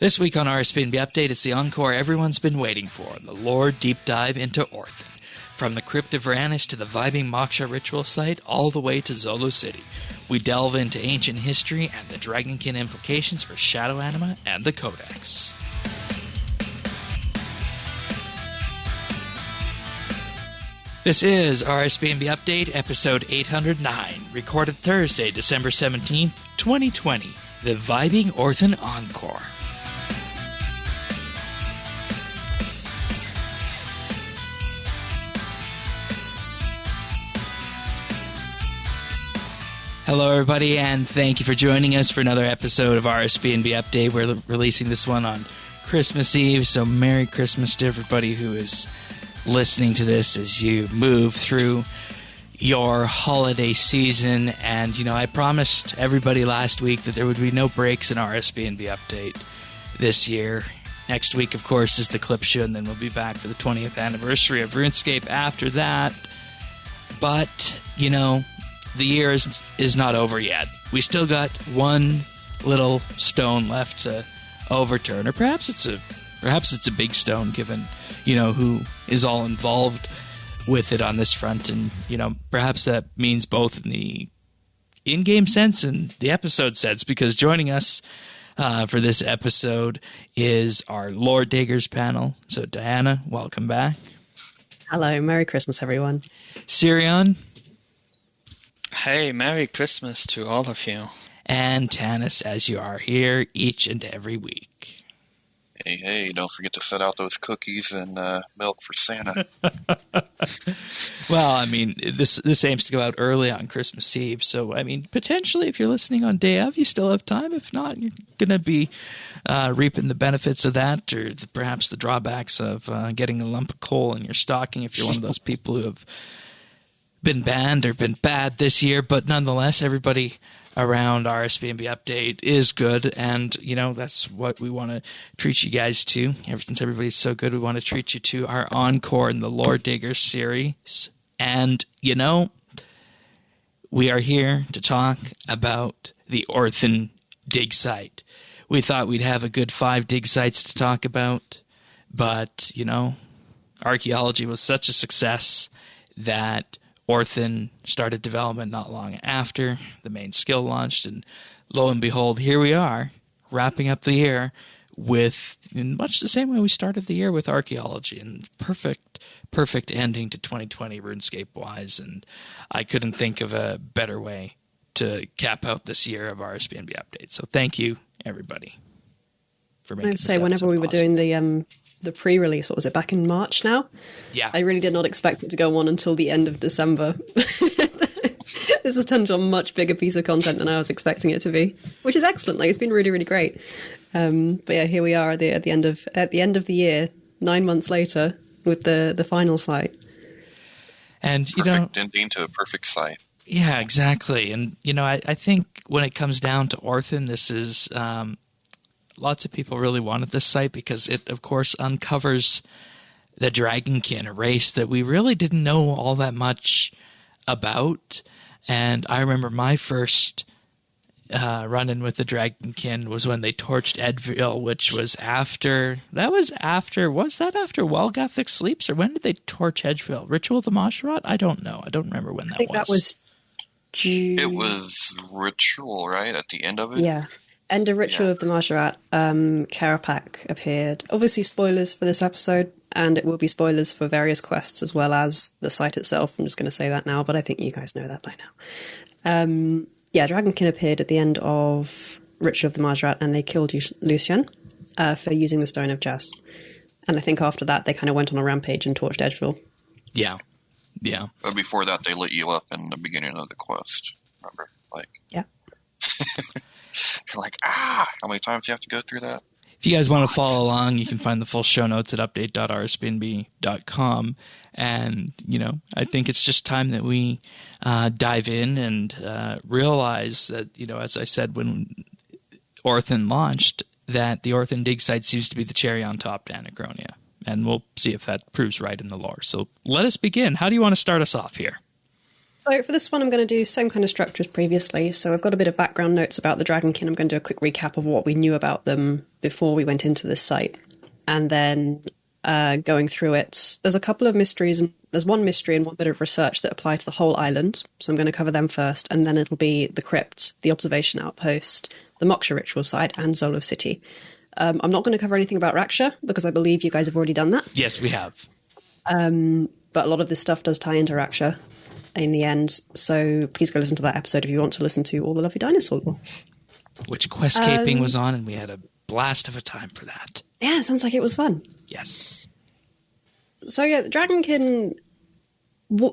This week on RSBANDB Update, it's the Encore everyone's been waiting for, the lore deep dive into Orthen. From the Crypt of Varanus to the vibing Moksha ritual site, all the way to Xolo City. We delve into ancient history and the Dragonkin implications for shadow anima and the Codex. This is RSBANDB Update, episode 809, recorded Thursday, December 17th, 2020, the vibing Orthen Encore. Hello, everybody, and thank you for joining us for another episode of RSBANDB Update. We're releasing this one on Christmas Eve, so Merry Christmas to everybody who is listening to this as you move through your holiday season. And, I promised everybody last week that there would be no breaks in RSBANDB Update this year. Next week, of course, is the clip show, and then we'll be back for the 20th anniversary of RuneScape after that. But, the year is not over yet. We still got one little stone left to overturn, or perhaps it's a big stone, given who is all involved with it on this front, and perhaps that means both in the in-game sense and the episode sense. Because joining us for this episode is our Lore Diggers panel. So Diana, welcome back. Hello, Merry Christmas, everyone. Sirion. Hey, Merry Christmas to all of you. And Tanis, as you are here each and every week. Hey, don't forget to set out those cookies and milk for Santa. Well, this aims to go out early on Christmas Eve, so, potentially if you're listening on day of, you still have time. If not, you're going to be reaping the benefits of that, or perhaps the drawbacks of getting a lump of coal in your stocking if you're one of those people who have been banned or been bad this year. But nonetheless, everybody around RSBANDB Update is good, and that's what we want to treat you guys to. Ever since everybody's so good, we want to treat you to our Encore in the Lore Diggers series. And we are here to talk about the Orthen dig site. We thought we'd have a good 5 dig sites to talk about, but archaeology was such a success that Orthen started development not long after the main skill launched, and lo and behold, here we are, wrapping up the year with, in much the same way we started the year with archaeology, and perfect ending to 2020 RuneScape-wise, and I couldn't think of a better way to cap out this year of RSBANDB Update. So thank you, everybody, for making this episode whenever we were awesome. doing the pre-release, what was it, back in March now? Yeah. I really did not expect it to go on until the end of December. This has turned into a much bigger piece of content than I was expecting it to be, which is excellent. It's been really, really great. But yeah, here we are at the end of the year, 9 months later, with the final site. And perfect ending to a perfect site. Yeah, exactly. And I think when it comes down to Orthen, this is lots of people really wanted this site because it, of course, uncovers the Dragonkin, a race that we really didn't know all that much about. And I remember my first run-in with the Dragonkin was when they torched Edville, which was after Welgathic Sleeps, or when did they torch Edville? Ritual of the Moksha? I don't know. I don't remember when that was. I think that was June. It was Ritual, right? At the end of it? Yeah. End of Ritual of the Moksha, Carapac appeared. Obviously spoilers for this episode, and it will be spoilers for various quests as well as the site itself. I'm just going to say that now, but I think you guys know that by now. Dragonkin appeared at the end of Ritual of the Moksha, and they killed Lucien for using the Stone of Jas. And I think after that, they kind of went on a rampage and torched Edgeville. Yeah. But before that, they lit you up in the beginning of the quest. Remember? Yeah. You're like, how many times do you have to go through that? If you guys want to follow along, you can find the full show notes at update.rsbnb.com. And, I think it's just time that we dive in and realize that, as I said, when Orthen launched, that the Orthen dig site seems to be the cherry on top to Anachronia. And we'll see if that proves right in the lore. So let us begin. How do you want to start us off here? So for this one, I'm going to do same kind of structure as previously. So I've got a bit of background notes about the Dragonkin. I'm going to do a quick recap of what we knew about them before we went into this site. And then going through it, there's a couple of mysteries, and there's one mystery and one bit of research that apply to the whole island. So I'm going to cover them first, and then it'll be the crypt, the observation outpost, the Moksha ritual site, and Xolo City. I'm not going to cover anything about Raksha, because I believe you guys have already done that. Yes, we have. But a lot of this stuff does tie into Raksha in the end, so please go listen to that episode if you want to listen to all the lovely dinosaur lore. Which Questscaping was on, and we had a blast of a time for that. Yeah, sounds like it was fun. Yes. So yeah, the Dragonkin,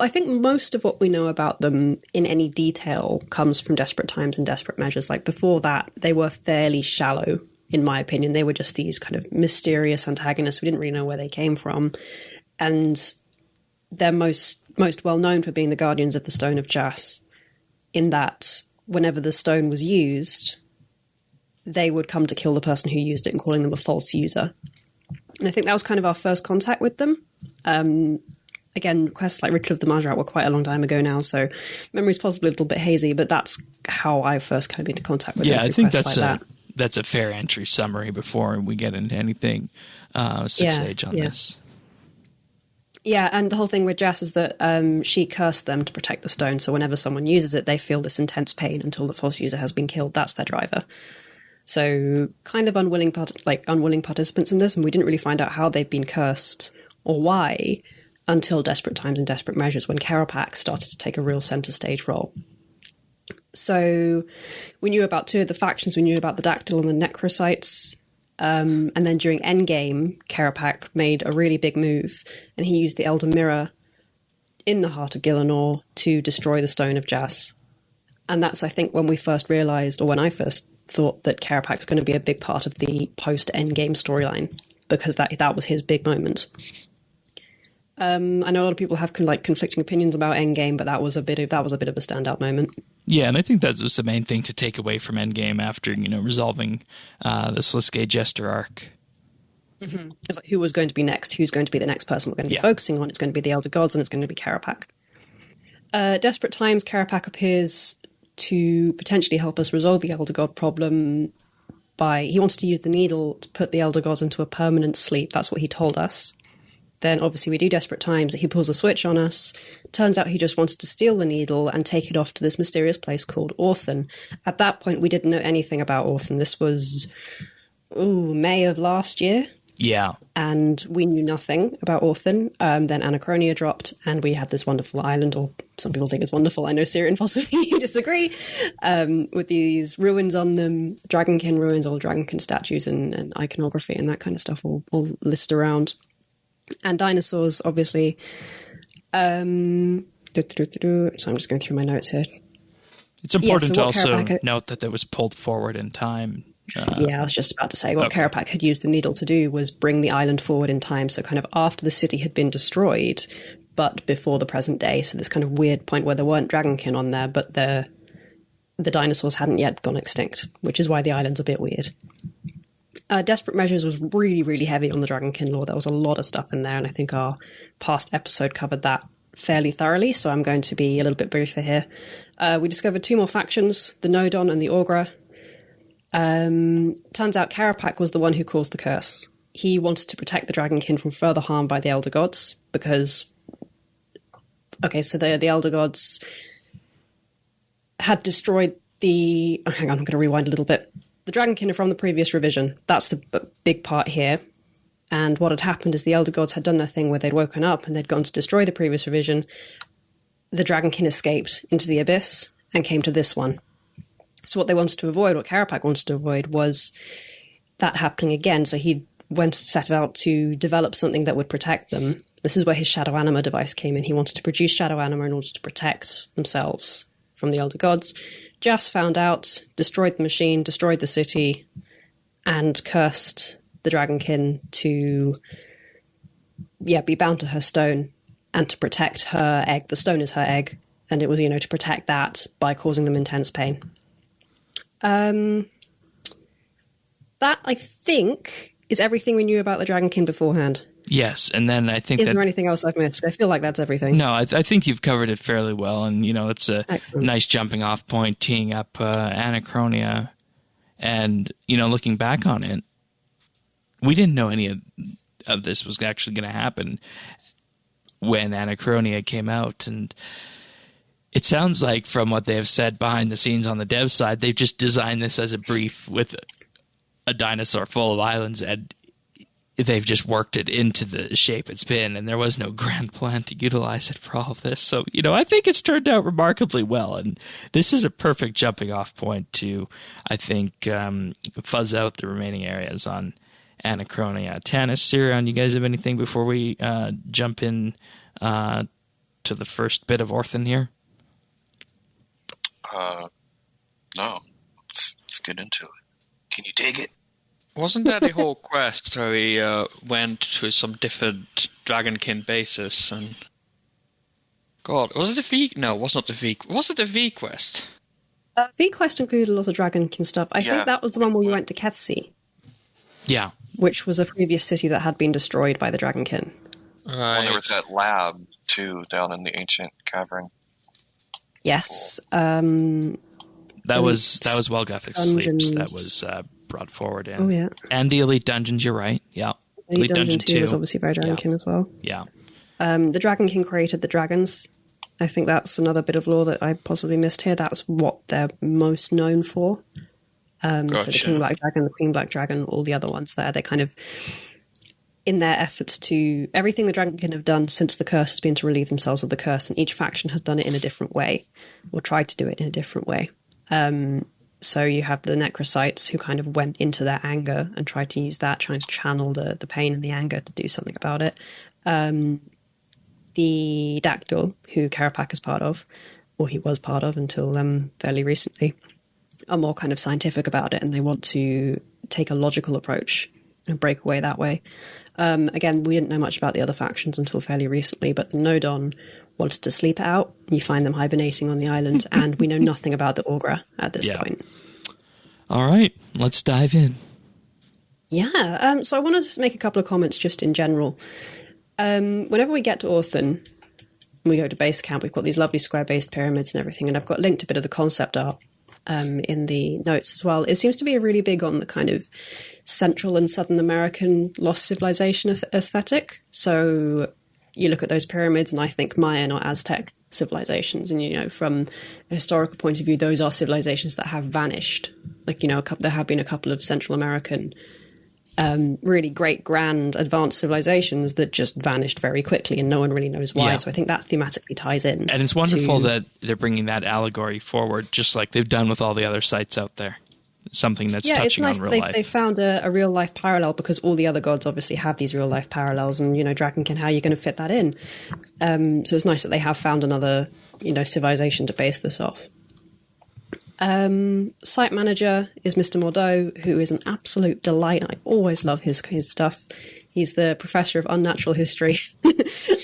I think most of what we know about them in any detail comes from Desperate Times and Desperate Measures. Like before that, they were fairly shallow, in my opinion. They were just these kind of mysterious antagonists. We didn't really know where they came from. And they're most well known for being the guardians of the Stone of Jas, in that whenever the stone was used, they would come to kill the person who used it and calling them a false user. And I think that was kind of our first contact with them. Again, quests like Ritual of the Marjarat were quite a long time ago now, so memory's possibly a little bit hazy, but that's how I first came into contact with them. Yeah, I think that's a fair entry summary before we get into anything Age on this. Yeah, and the whole thing with Jas is that she cursed them to protect the stone, so whenever someone uses it, they feel this intense pain until the false user has been killed. That's their driver. So kind of unwilling participants in this, and we didn't really find out how they've been cursed or why until Desperate Times and Desperate Measures, when Karapak started to take a real centre stage role. So we knew about two of the factions. We knew about the Dactyl and the Necrocytes. And then during Endgame, Karapak made a really big move, and he used the Elder Mirror in the heart of Gielinor to destroy the Stone of Jas. And that's, I think, when we first realised, or when I first thought that Karapak's going to be a big part of the post-Endgame storyline, because that was his big moment. I know a lot of people have conflicting opinions about Endgame, but that was a bit of a standout moment. Yeah, and I think that was the main thing to take away from Endgame after resolving the Sliske Jester arc. Mm-hmm. It's like, who was going to be next? Who's going to be the next person we're going to be focusing on? It's going to be the Elder Gods, and it's going to be Karapak. Desperate Times, Karapak appears to potentially help us resolve the Elder God problem he wanted to use the needle to put the Elder Gods into a permanent sleep. That's what he told us. Then obviously we do Desperate Times. He pulls a switch on us. Turns out he just wanted to steal the needle and take it off to this mysterious place called Orthen. At that point, we didn't know anything about Orthen. This was May of last year. Yeah. And we knew nothing about Orthen. Then Anachronia dropped, and we had this wonderful island, or some people think it's wonderful. I know Syrian possibly disagree, with these ruins on them, Dragonkin ruins, all Dragonkin statues and iconography and that kind of stuff all listed around. And dinosaurs, obviously. So I'm just going through my notes here. It's important to also note that was pulled forward in time. I was just about to say what Karapak had used the needle to do was bring the island forward in time. So kind of after the city had been destroyed, but before the present day. So this kind of weird point where there weren't Dragonkin on there, but the dinosaurs hadn't yet gone extinct, which is why the island's a bit weird. Desperate Measures was really, really heavy on the Dragonkin lore. There was a lot of stuff in there, and I think our past episode covered that fairly thoroughly, so I'm going to be a little bit briefer here. We discovered two more factions, the Nodon and the Augra. Turns out Karapak was the one who caused the curse. He wanted to protect the Dragonkin from further harm by the Elder Gods, because... so the Elder Gods had destroyed the... hang on, I'm going to rewind a little bit. The Dragonkin are from the previous revision. That's the big part here. And what had happened is the Elder Gods had done their thing where they'd woken up and they'd gone to destroy the previous revision. The Dragonkin escaped into the abyss and came to this one. So what they wanted to avoid, what Karapak wanted to avoid, was that happening again. So he set out to develop something that would protect them. This is where his Shadow Anima device came in. He wanted to produce Shadow Anima in order to protect themselves from the Elder Gods. Jas found out, destroyed the machine, destroyed the city, and cursed the Dragonkin to be bound to her stone and to protect her egg. The stone is her egg, and it was, to protect that by causing them intense pain. That, I think, is everything we knew about the Dragonkin beforehand. Yes, and then I think Is there anything else I've missed? I feel like that's everything. No, I think you've covered it fairly well, and it's a Excellent. nice jumping off point, teeing up Anachronia, and looking back on it, we didn't know any of this was actually going to happen when Anachronia came out, and it sounds like from what they have said behind the scenes on the dev side, they've just designed this as a brief with a dinosaur full of islands, and they've just worked it into the shape it's been, and there was no grand plan to utilize it for all of this. So, I think it's turned out remarkably well, and this is a perfect jumping off point to, I think, fuzz out the remaining areas on Anachronia. Tanis, Sirion, you guys have anything before we jump in to the first bit of Orthen here? No. Let's get into it. Can you dig it? Wasn't there the whole quest where we went to some different Dragonkin bases and... God, was it the V? No, it was not the V. Was it the V quest? V quest included a lot of Dragonkin stuff. I think that was the one where we went to Kethsi. Yeah. Which was a previous city that had been destroyed by the Dragonkin. Right. Well, there was that lab, too, down in the ancient cavern. Yes. That was Welgothic Sleeps that was brought forward in. Oh, yeah. And the Elite Dungeons, you're right. Yeah. Elite Dungeon 2 was obviously very Dragonkin as well. Yeah. The Dragonkin created the dragons. I think that's another bit of lore that I possibly missed here. That's what they're most known for. Gotcha. So the King Black Dragon, the Queen Black Dragon, all the other ones there, they kind of, in their efforts to... Everything the Dragonkin have done since the curse has been to relieve themselves of the curse, and each faction has done it in a different way, or tried to do it in a different way. So you have the Necrocytes who kind of went into their anger and tried to use that, trying to channel the pain and the anger to do something about it. The Dactyl, who Carapac is part of, or he was part of until fairly recently, are more kind of scientific about it, and they want to take a logical approach and break away that way. Again, we didn't know much about the other factions until fairly recently, but the Nodon wanted to sleep it out. You find them hibernating on the island, and we know nothing about the Augra at this point. All right, let's dive in. Yeah, so I wanted to just make a couple of comments just in general. Whenever we get to Orthen, we go to base camp, we've got these lovely square-based pyramids and everything, and I've got linked a bit of the concept art in the notes as well. It seems to be really big on the kind of Central and Southern American lost civilization aesthetic. So you look at those pyramids and I think Mayan or Aztec civilizations, and from a historical point of view, those are civilizations that have vanished. Like, there have been a couple of Central American really great, grand, advanced civilizations that just vanished very quickly, and no one really knows why. So I think that thematically ties in. And it's wonderful that they're bringing that allegory forward, just like they've done with all the other sites out there. Something that's touching on real life. They found a real life parallel, because all the other gods obviously have these real life parallels, and Dragonkin, how are you going to fit that in? So it's nice that they have found another civilization to base this off. Site manager is Mr. Mordeau, who is an absolute delight. I always love his stuff. He's the professor of unnatural history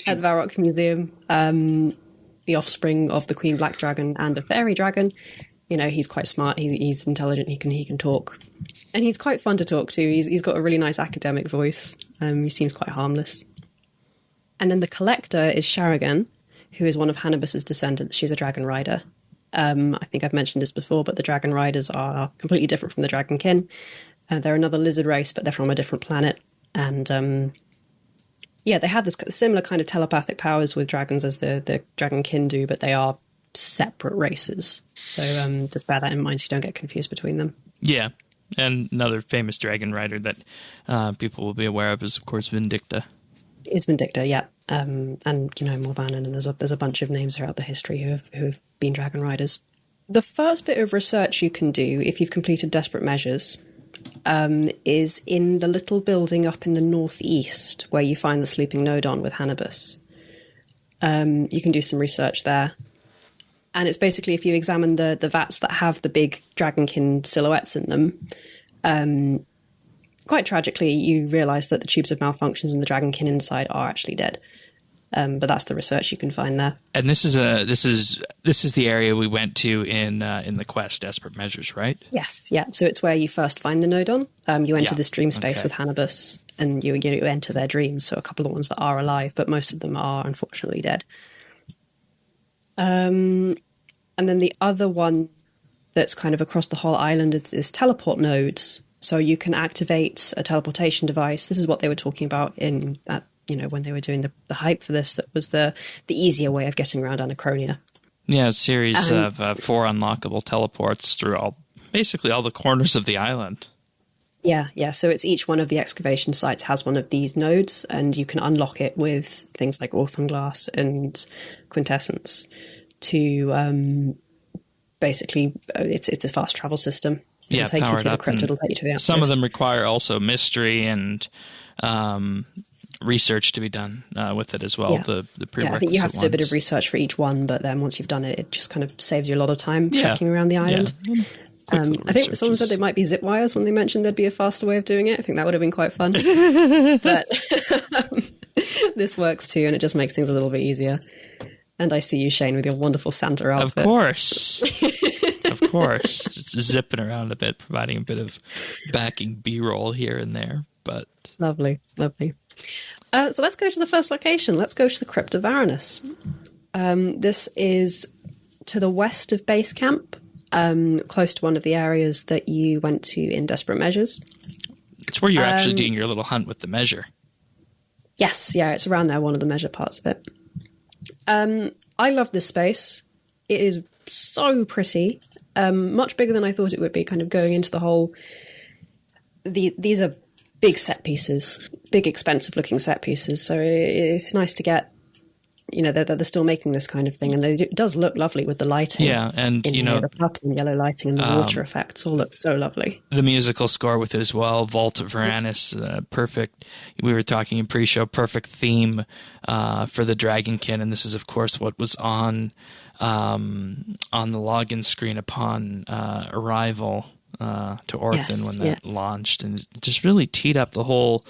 at Varrock Museum, the offspring of the Queen Black Dragon and a fairy dragon. He's quite smart. He's intelligent. He can talk, and he's quite fun to talk to. He's got a really nice academic voice. He seems quite harmless. And then the collector is Sharagan, who is one of Hannibus's descendants. She's a dragon rider. I think I've mentioned this before, but the dragon riders are completely different from the Dragonkin. They're another lizard race, but they're from a different planet. And they have this similar kind of telepathic powers with dragons as the Dragonkin do, but they are separate races. So just bear that in mind so you don't get confused between them. Yeah, and another famous dragon rider that people will be aware of is, of course, Vindicta. It's Vindicta, yeah. And Morvanan, and there's a bunch of names throughout the history who have been dragon riders. The first bit of research you can do if you've completed Desperate Measures is in the little building up in the northeast where you find the sleeping Nodon with Hannibus. You can do some research there. And it's basically, if you examine the vats that have the big Dragonkin silhouettes in them, quite tragically, you realise that the tubes of malfunctions and the Dragonkin inside are actually dead. But that's the research you can find there. And this is the area we went to in the quest, Desperate Measures, right? Yes, yeah. So it's where you first find the Nodon. You enter this dream space with Hannibus, and you enter their dreams. So a couple of ones that are alive, but most of them are unfortunately dead. And then the other one that's kind of across the whole island is teleport nodes. So you can activate a teleportation device. This is what they were talking about when they were doing the hype for this. That was the easier way of getting around Anachronia. Yeah, a series of 4 unlockable teleports through basically all the corners of the island. Yeah. So it's each one of the excavation sites has one of these nodes, and you can unlock it with things like Orthen glass and quintessence to basically it's a fast travel system. It'll take you to the crypt. It'll take you to the outpost. Some of them require also mystery and research to be done with it as well. Yeah. The prerequisite I think you have to do a bit of ones. research for each one, but then once you've done it, it just kind of saves you a lot of time trekking around the island. Yeah. I think someone said they might be zip wires when they mentioned there'd be a faster way of doing it. I think that would have been quite fun. But this works too, and it just makes things a little bit easier. And I see you, Shane, with your wonderful Santa outfit. Of course. Of course. Just zipping around a bit, providing a bit of backing B-roll here and there. But Lovely. So let's go to the first location. Let's go to the Crypt of Varanus. This is to the west of base camp, close to one of the areas that you went to in Desperate Measures. it's where you're actually doing your little hunt with the measure. Yes, yeah, it's around there, one of the measure parts of it. I love this space. It is so pretty. Much bigger than I thought it would be, kind of going into the whole... These are big set pieces, big expensive looking set pieces, so it's nice to get, they're still making this kind of thing, and it does look lovely with the lighting. Yeah, and the purple and yellow lighting and the water effects all look so lovely. The musical score with it as well, Vault of Varanus, perfect. We were talking in pre-show, perfect theme for the Dragonkin, and this is of course what was on the login screen upon arrival to Orthen when that launched, and it just really teed up the whole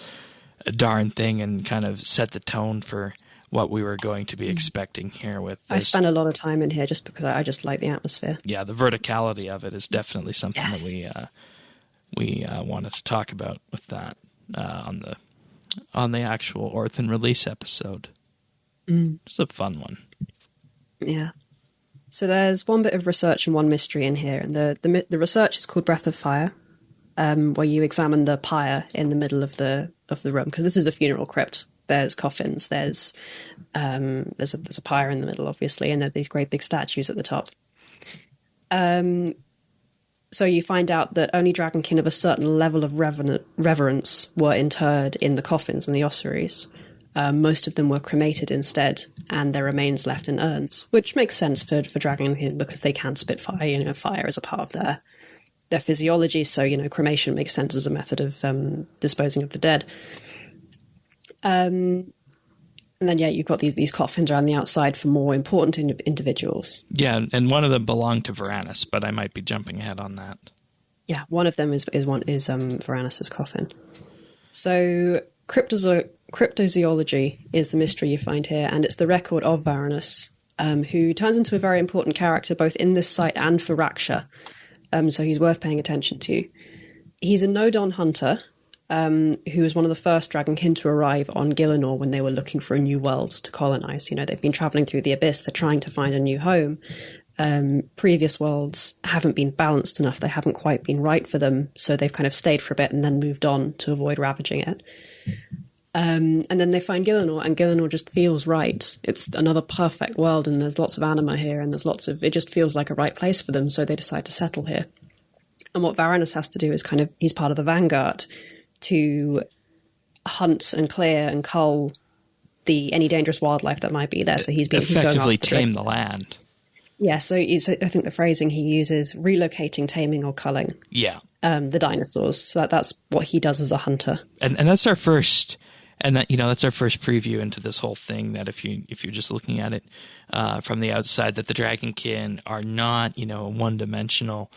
darn thing and kind of set the tone for what we were going to be expecting here with this. I spent a lot of time in here just because I just like the atmosphere. Yeah, the verticality of it is definitely something that we wanted to talk about with that on the actual Orthen release episode. It's a fun one. Yeah. So there's one bit of research and one mystery in here, and the research is called Breath of Fire, where you examine the pyre in the middle of the room, because this is a funeral crypt. There's coffins, there's a pyre in the middle, obviously, and there are these great big statues at the top. So you find out that only Dragonkin of a certain level of reverence were interred in the coffins and the ossuaries. Most of them were cremated instead, and their remains left in urns, which makes sense for Dragonkin because they can spit fire. Fire is a part of their physiology, so cremation makes sense as a method of disposing of the dead. And then you've got these coffins around the outside for more important individuals. Yeah, and one of them belonged to Varanus, but I might be jumping ahead on that. Yeah, one of them is Varanus's coffin. So cryptozoology is the mystery you find here, and it's the record of Varanus, who turns into a very important character both in this site and for Raksha. So he's worth paying attention to. He's a Nodon hunter, who was one of the first Dragonkin to arrive on Gielinor when they were looking for a new world to colonize. They've been traveling through the abyss. They're trying to find a new home. Previous worlds haven't been balanced enough. They haven't quite been right for them. So they've kind of stayed for a bit and then moved on to avoid ravaging it. And then they find Gielinor, and Gielinor just feels right. It's another perfect world, and there's lots of anima here, and it just feels like a right place for them. So they decide to settle here. And what Varanus has to do is he's part of the vanguard to hunt and clear and cull any dangerous wildlife that might be there. So he's effectively tame the land. Yeah, so I think the phrasing he uses, relocating, taming, or culling. Yeah, the dinosaurs. So that's what he does as a hunter. And that's our first, that's our first preview into this whole thing. That if you're just looking at it from the outside, that the Dragonkin are not a one-dimensional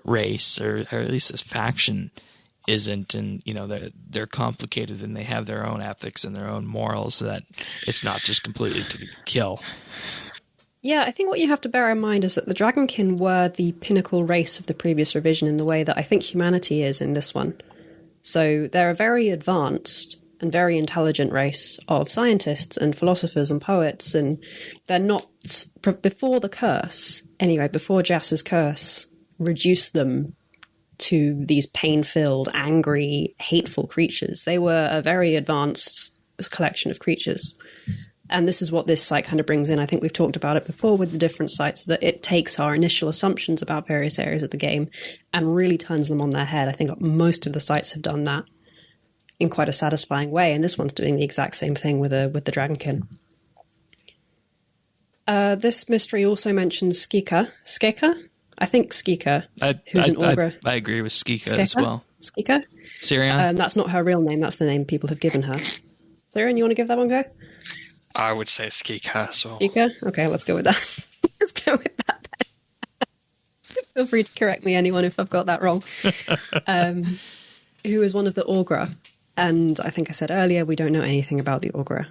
race, or at least this faction isn't, and they're complicated and they have their own ethics and their own morals, so that it's not just completely to kill. Yeah, I think what you have to bear in mind is that the Dragonkin were the pinnacle race of the previous revision in the way that I think humanity is in this one. So they're a very advanced and very intelligent race of scientists and philosophers and poets, and they're not, before the curse, anyway, before Jas's curse reduced them to these pain-filled, angry, hateful creatures. They were a very advanced collection of creatures. And this is what this site kind of brings in. I think we've talked about it before with the different sites, that it takes our initial assumptions about various areas of the game and really turns them on their head. I think most of the sites have done that in quite a satisfying way, and this one's doing the exact same thing with the Dragonkin. This mystery also mentions Skika. I think Skika, who's an Augur. I agree with Skika as well. Skika? Sirion? That's not her real name. That's the name people have given her. Sirion, you want to give that one a go? I would say Skika as well. Skika? Okay, let's go with that. Let's go with that then. Feel free to correct me, anyone, if I've got that wrong. Who is one of the Augur. And I think I said earlier, we don't know anything about the Augur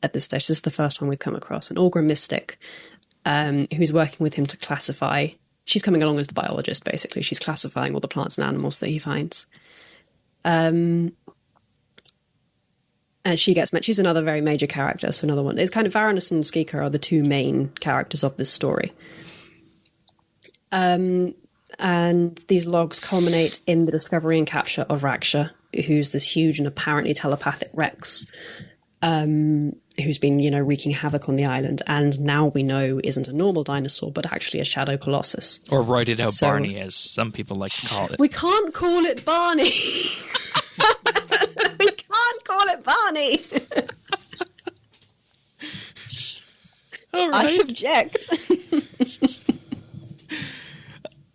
at this stage. This is the first one we've come across. An Augur mystic who's working with him to classify. She's coming along as the biologist, basically. She's classifying all the plants and animals that he finds. And she gets met. She's another very major character. So another one. It's kind of Varanus and Skika are the two main characters of this story. And these logs culminate in the discovery and capture of Raksha, who's this huge and apparently telepathic Rex, who's been, wreaking havoc on the island. And now we know isn't a normal dinosaur, but actually a shadow colossus. Or roided out Barney, as some people like to call it. We can't call it Barney. We can't call it Barney. All right. I object.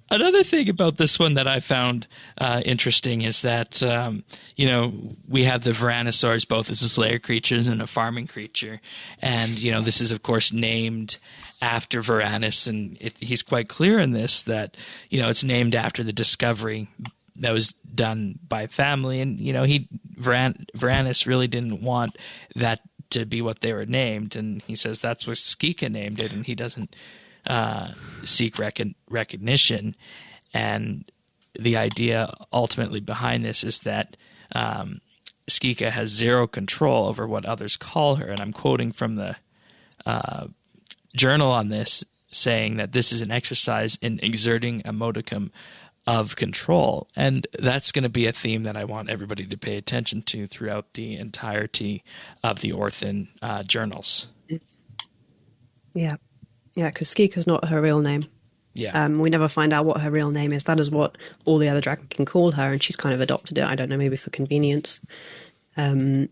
Another thing about this one that I found interesting is that, we have the Varanosaurs both as a slayer creatures and a farming creature. And, this is, of course, named after Varanus. And he's quite clear in this that, it's named after the discovery that was done by family. And, Varanus really didn't want that to be what they were named. And he says that's what Skika named it. And he doesn't seek recognition. And the idea ultimately behind this is that Skika has zero control over what others call her. And I'm quoting from the journal on this, saying that this is an exercise in exerting a modicum of control. And that's going to be a theme that I want everybody to pay attention to throughout the entirety of the Orthen journals. Yeah, because Skika's not her real name. Yeah. We never find out what her real name is. That is what all the other Dragonkin call her, and she's kind of adopted it. I don't know, maybe for convenience. But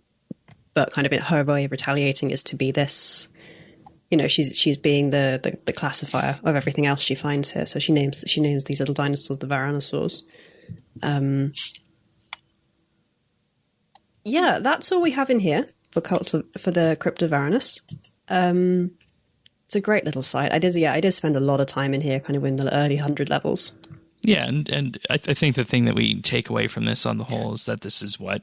kind of her way of retaliating is to be this, she's being the classifier of everything else she finds here. So she names these little dinosaurs the Varanosaurs. Yeah, that's all we have in here for the Crypt of Varanus. It's a great little site. I did spend a lot of time in here, kind of in the early 100 levels. Yeah, and I think the thing that we take away from this on the whole is that this is what,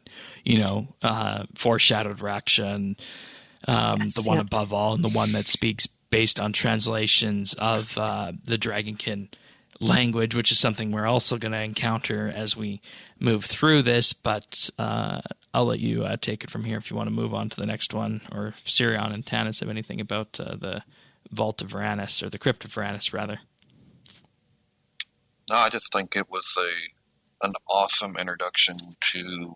foreshadowed Raksha, and the one above all, and the one that speaks based on translations of the Dragonkin language, which is something we're also going to encounter as we move through this. But I'll let you take it from here if you want to move on to the next one, or if Sirion and Tanis have anything about the Vault of Varanus, or the Crypt of Varanus, rather. No, I just think it was an awesome introduction to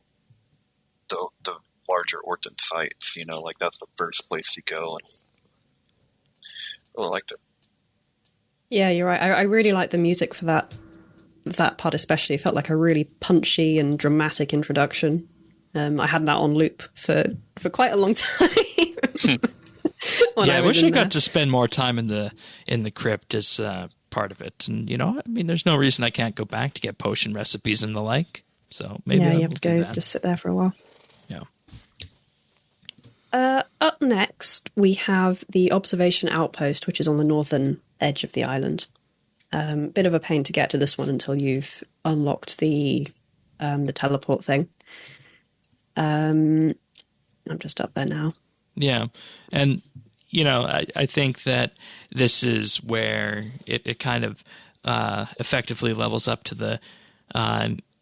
the larger Orthen sites. That's the first place you go, and I really liked it. Yeah, you're right. I really like the music for that part especially. It felt like a really punchy and dramatic introduction. I had that on loop for quite a long time. I wish I got to spend more time in the crypt as part of it. And there's no reason I can't go back to get potion recipes and the like. So maybe you have to go just sit there for a while. Yeah. Up next, we have the observation outpost, which is on the northern edge of the island. Bit of a pain to get to this one until you've unlocked the the teleport thing. I'm just up there now. Yeah. And, I think that this is where it kind of effectively levels up to the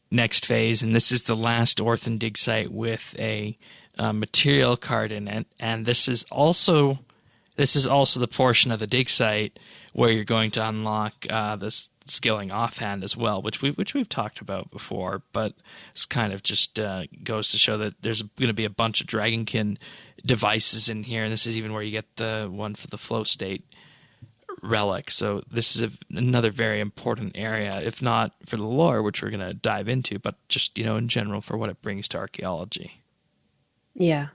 next phase. And this is the last Orthen dig site with a material card in it. And this is also the portion of the dig site where you're going to unlock this skilling offhand as well, which we've talked about before, but it's kind of just goes to show that there's going to be a bunch of Dragonkin devices in here, and this is even where you get the one for the flow state relic. So this is another very important area, if not for the lore, which we're going to dive into, but just in general for what it brings to archaeology. Yeah.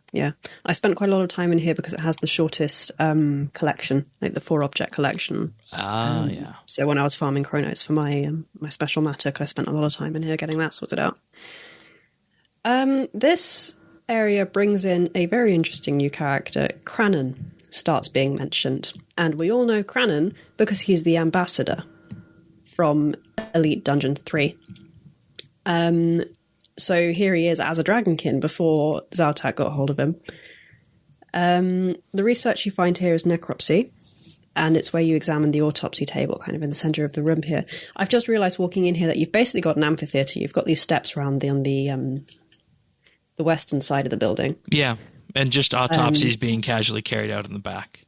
I spent quite a lot of time in here because it has the shortest collection, like the 4-object collection. Yeah. So when I was farming Chronos for my special Matic, I spent a lot of time in here getting that sorted out. This area brings in a very interesting new character. Cranon starts being mentioned. And we all know Cranon because he's the ambassador from Elite Dungeon 3. So here he is as a Dragonkin before Zaltak got hold of him. The research you find here is necropsy, and it's where you examine the autopsy table, kind of in the center of the room here. I've just realized walking in here that you've basically got an amphitheater. You've got these steps around on the western side of the building. Yeah, and just autopsies being casually carried out in the back.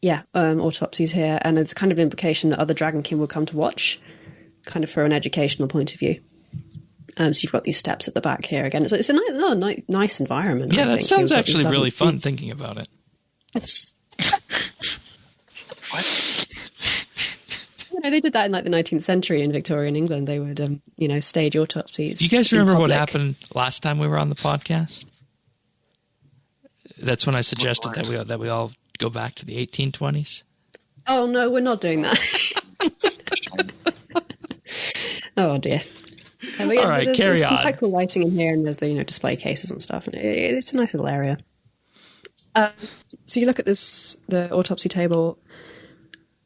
Yeah, autopsies here, and it's kind of an implication that other Dragonkin will come to watch, kind of for an educational point of view. So you've got these steps at the back here again. It's another nice environment. Yeah, I that think. sounds actually really fun thinking about it. What? They did that in like the 19th century in Victorian England. They would, stage autopsies. Do you guys remember what happened last time we were on the podcast? That's when I suggested that we all go back to the 1820s. Oh no, we're not doing that. Oh dear. All right, carry on. There's quite cool lighting in here, and there's the display cases and stuff, and it's a nice little area. So you look at the autopsy table,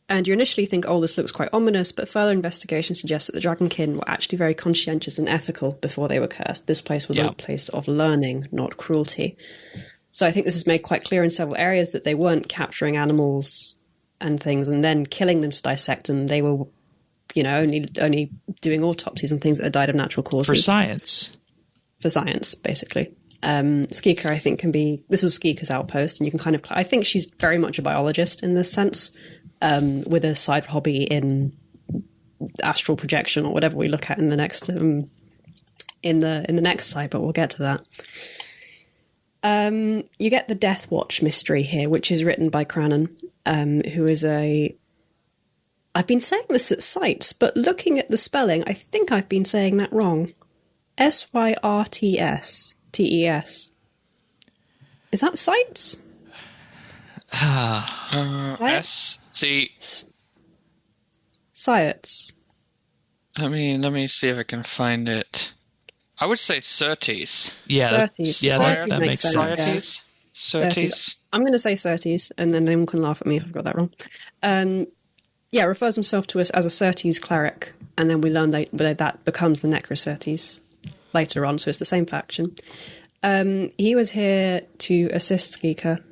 and you initially think, oh, this looks quite ominous, but further investigation suggests that the Dragonkin were actually very conscientious and ethical before they were cursed. This place was a place of learning, not cruelty. So I think this is made quite clear in several areas that they weren't capturing animals and things and then killing them to dissect them. They were only doing autopsies and things that had died of natural causes. For science. For science, basically. Skika, I think, this was Skika's outpost, and you can kind of, I think she's very much a biologist in this sense, with a side hobby in astral projection or whatever we look at in the next, in the next side, but we'll get to that. You get the Death Watch mystery here, which is written by Cranon, who is I've been saying this at sites, but looking at the spelling, I think I've been saying that wrong. Syrtses. Is that sites? S-C... Science. Let me see if I can find it. I would say Surtees. Yeah, Surtees. That makes sense. Surtees. I'm going to say Surtees, and then anyone can laugh at me if I've got that wrong. Refers himself to us as a Surtees cleric, and then we learn that becomes the Necrosurtees later on, so it's the same faction. He was here to assist Skika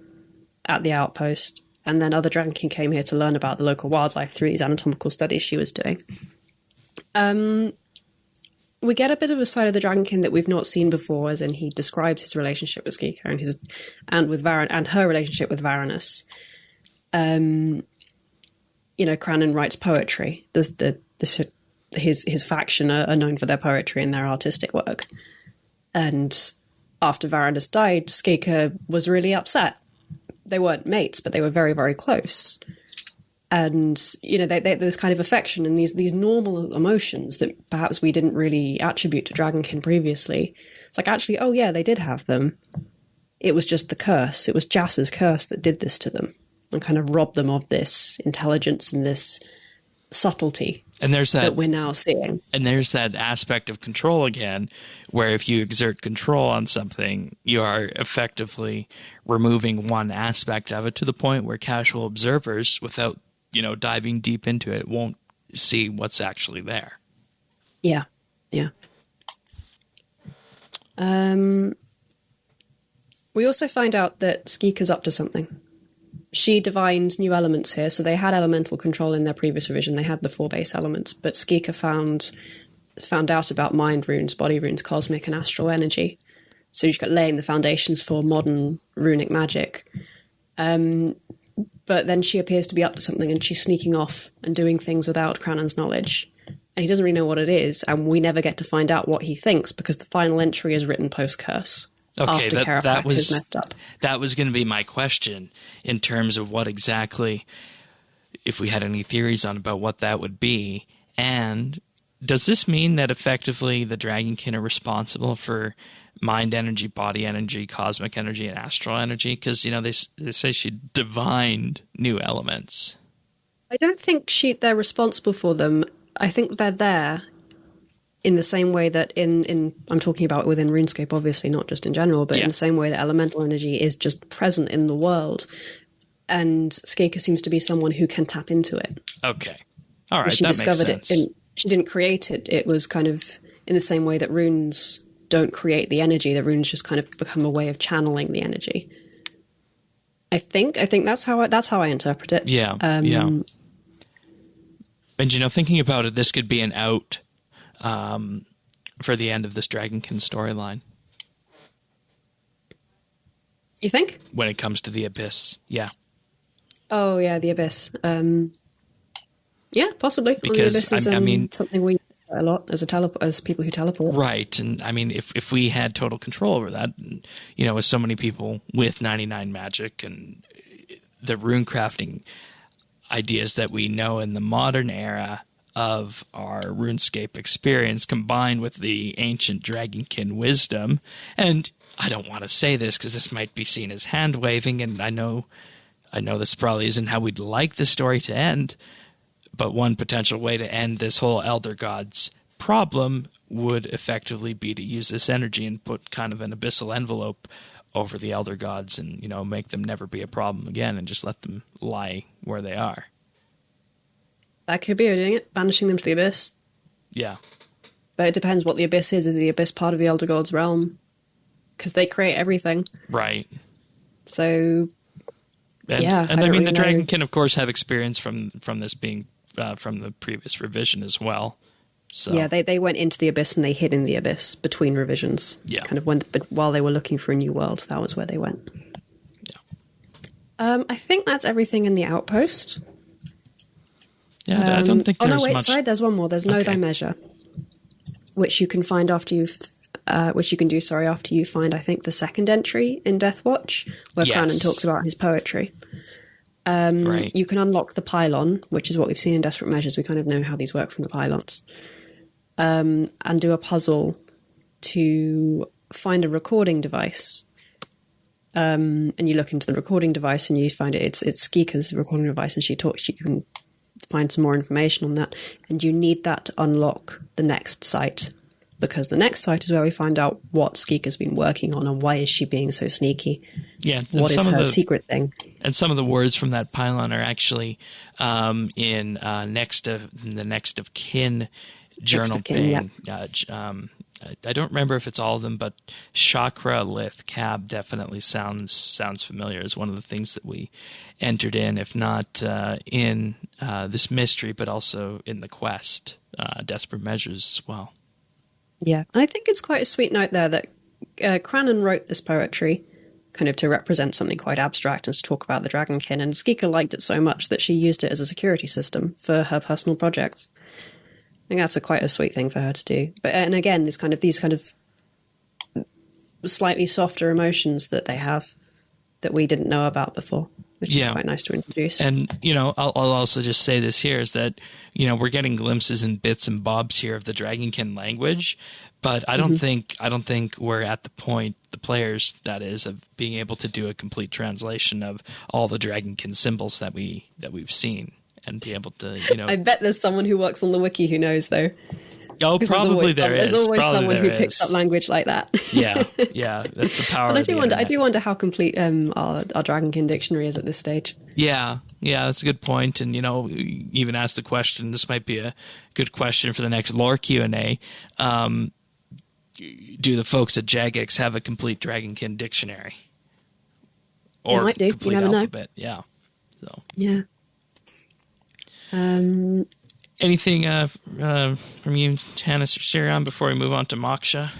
at the outpost, and then other Dragonkin came here to learn about the local wildlife through these anatomical studies she was doing. We get a bit of a side of the Dragonkin that we've not seen before, as in he describes his relationship with Skika and her relationship with Varanus. Cranon writes poetry. His faction are known for their poetry and their artistic work. And after Varanus died, Skika was really upset. They weren't mates, but they were very, very close. And, there's kind of affection and these normal emotions that perhaps we didn't really attribute to Dragonkin previously. It's like, actually, oh yeah, they did have them. It was just the curse. It was Jas's curse that did this to them and kind of robbed them of this intelligence and this subtlety and there's that we're now seeing. And there's that aspect of control again, where if you exert control on something, you are effectively removing one aspect of it to the point where casual observers, without diving deep into it, won't see what's actually there. Yeah. We also find out that Skika's up to something. She divined new elements here, so they had elemental control in their previous revision. They had the 4 base elements, but Skika found out about mind runes, body runes, cosmic and astral energy. So she's got laying the foundations for modern runic magic. But then she appears to be up to something, and she's sneaking off and doing things without Crannon's knowledge. And he doesn't really know what it is, and we never get to find out what he thinks because the final entry is written post-curse. Okay, that was messed up. That was going to be my question in terms of what exactly, if we had any theories on about what that would be. And does this mean that effectively the Dragonkin are responsible for mind energy, body energy, cosmic energy, and astral energy? Because, they say she divined new elements. I don't think they're responsible for them. I think they're there in the same way that I'm talking about within RuneScape, obviously, not just in general, but in the same way that elemental energy is just present in the world. And Skika seems to be someone who can tap into it. Okay. All right, she that discovered makes sense. She didn't create it. It was kind of in the same way that runes don't create the energy. The runes just kind of become a way of channeling the energy. I think that's how I interpret it. Yeah, yeah. And, thinking about it, this could be an out for the end of this Dragonkin storyline. You think? When it comes to the Abyss, yeah. Oh, yeah, the Abyss. Yeah, possibly. Because, the Abyss is something we a lot as people who teleport. Right, and I mean, if we had total control over that, as so many people with 99 magic and the rune crafting ideas that we know in the modern era of our RuneScape experience, combined with the ancient Dragonkin wisdom, and I don't want to say this because this might be seen as hand-waving, and I know this probably isn't how we'd like the story to end, but one potential way to end this whole Elder Gods problem would effectively be to use this energy and put kind of an abyssal envelope over the Elder Gods and, make them never be a problem again and just let them lie where they are. That could be doing it, banishing them to the Abyss. Yeah. But it depends what the Abyss is. Is the Abyss part of the Elder Gods' realm? Because they create everything. Right. So, and yeah. And I mean, the Dragonkin, of course, have experience from this being from the previous revision as well. So yeah, they went into the Abyss and they hid in the Abyss between revisions. Yeah. Kind of while they were looking for a new world, that was where they went. Yeah. I think that's everything in the Outpost. Yeah, I don't think there's much. Sorry, there's one more. There's Know Thy Measure, which you can find after you've, after you find, I think, the second entry in Deathwatch, where Crannon talks about his poetry. Right. You can unlock the pylon, which is what we've seen in Desperate Measures. We kind of know how these work from the pylons, and do a puzzle to find a recording device. And you look into the recording device, and you find it's Skika's recording device, and she can find some more information on that, and you need that to unlock the next site, because the next site is where we find out what Skika's been working on and why is she being so sneaky. Yeah, what is her secret thing? And some of the words from that pylon are actually in the Next of Kin journal page. I don't remember if it's all of them, but chakra, lith, cab definitely sounds familiar as one of the things that we entered in, if not in this mystery, but also in the quest, Desperate Measures as well. Yeah, and I think it's quite a sweet note there that Crannon wrote this poetry kind of to represent something quite abstract and to talk about the Dragonkin, and Skika liked it so much that she used it as a security system for her personal projects. I think that's quite a sweet thing for her to do. But and again, these kind of slightly softer emotions that they have that we didn't know about before, which is quite nice to introduce. And I'll also just say this here is that we're getting glimpses and bits and bobs here of the Dragonkin language, but I don't think we're at the point, the players that is, of being able to do a complete translation of all the Dragonkin symbols that we've seen. And be able to, I bet there's someone who works on the wiki who knows, though. Oh, probably there is. There's always probably someone who picks up language like that. Yeah, that's the power. But I do wonder how complete our Dragonkin dictionary is at this stage. Yeah, that's a good point. And even ask the question. This might be a good question for the next lore Q&A. do the folks at Jagex have a complete Dragonkin dictionary? They Or might do. You complete never know. alphabet? Yeah. So Yeah. anything from you, Tannis or Sirion, before we move on to Moksha?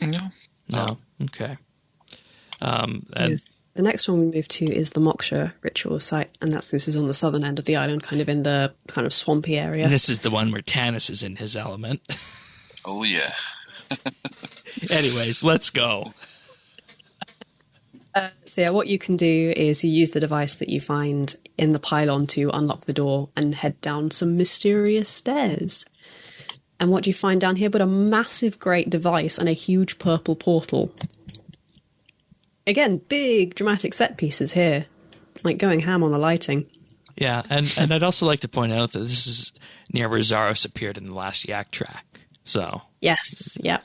No. No. Okay. And Yes. The next one we move to is the Moksha ritual site, and this is on the southern end of the island, kind of in the kind of swampy area. this is the one where Tannis is in his element. Oh, yeah. Anyways, let's go. So yeah, what you can do is you use the device that you find in the pylon to unlock the door and head down some mysterious stairs. And what do you find down here but a massive great device and a huge purple portal? Again, big dramatic set pieces here, like going ham on the lighting. Yeah, and I'd also like to point out that this is near where Zaros appeared in the last Yak track. So Yes, yeah.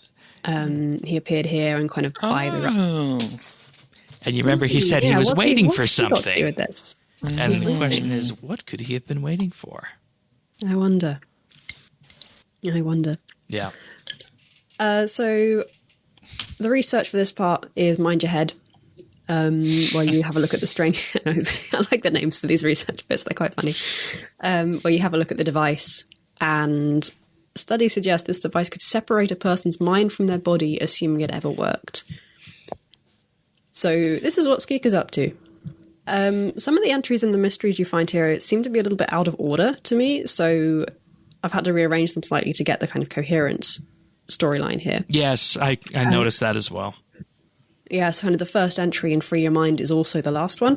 He appeared here and kind of by the... Oh. and you remember he said he was waiting for what's he got to do something. with this? And the question is, what could he have been waiting for? I wonder. Yeah. So the research for this part is Mind Your Head, where you have a look at the strange... I like the names for these research bits, they're quite funny. Where you have a look at the device, and studies suggest this device could separate a person's mind from their body, assuming it ever worked. So this is what Skika's up to. Some of the entries in the mysteries you find here seem to be a little bit out of order to me, so I've had to rearrange them slightly to get the kind of coherent storyline here. Yes, I noticed that as well. Yeah, so kind of the first entry in Free Your Mind is also the last one,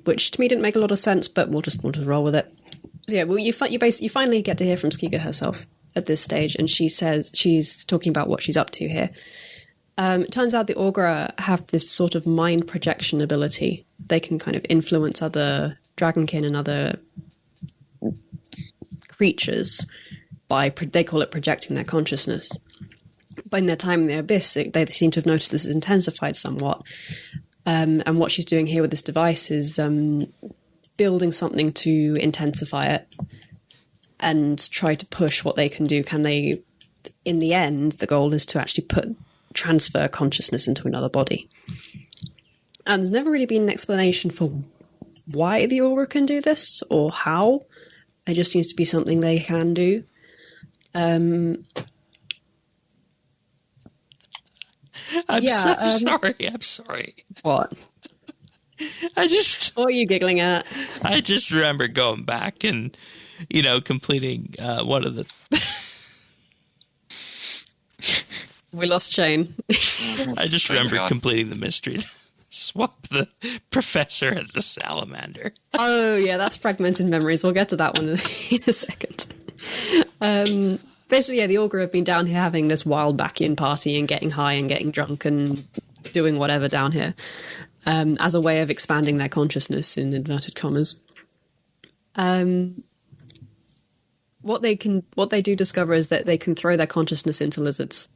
which to me didn't make a lot of sense, but we'll just roll with it. So yeah, well, you finally get to hear from Skika herself at this stage, and she says she's talking about what she's up to here. It turns out the Augur have this sort of mind projection ability. They can kind of influence other Dragonkin and other creatures by, they call it projecting their consciousness. But in their time in the Abyss, they seem to have noticed this is intensified somewhat. And what she's doing here with this device is building something to intensify it and try to push what they can do. Can they, in the end, the goal is to actually transfer consciousness into another body. And there's never really been an explanation for why the Aura can do this or how. It just seems to be something they can do. I'm sorry. What? What are you giggling at? I just remember going back and, completing one of the... We lost Shane. I just remember completing the mystery. Swap the professor and the salamander. Oh, yeah, that's fragmented memories. We'll get to that one in a second. Basically, yeah, the Augur have been down here having this wild back-in party and getting high and getting drunk and doing whatever down here as a way of expanding their consciousness, in inverted commas. What they do discover is that they can throw their consciousness into lizards,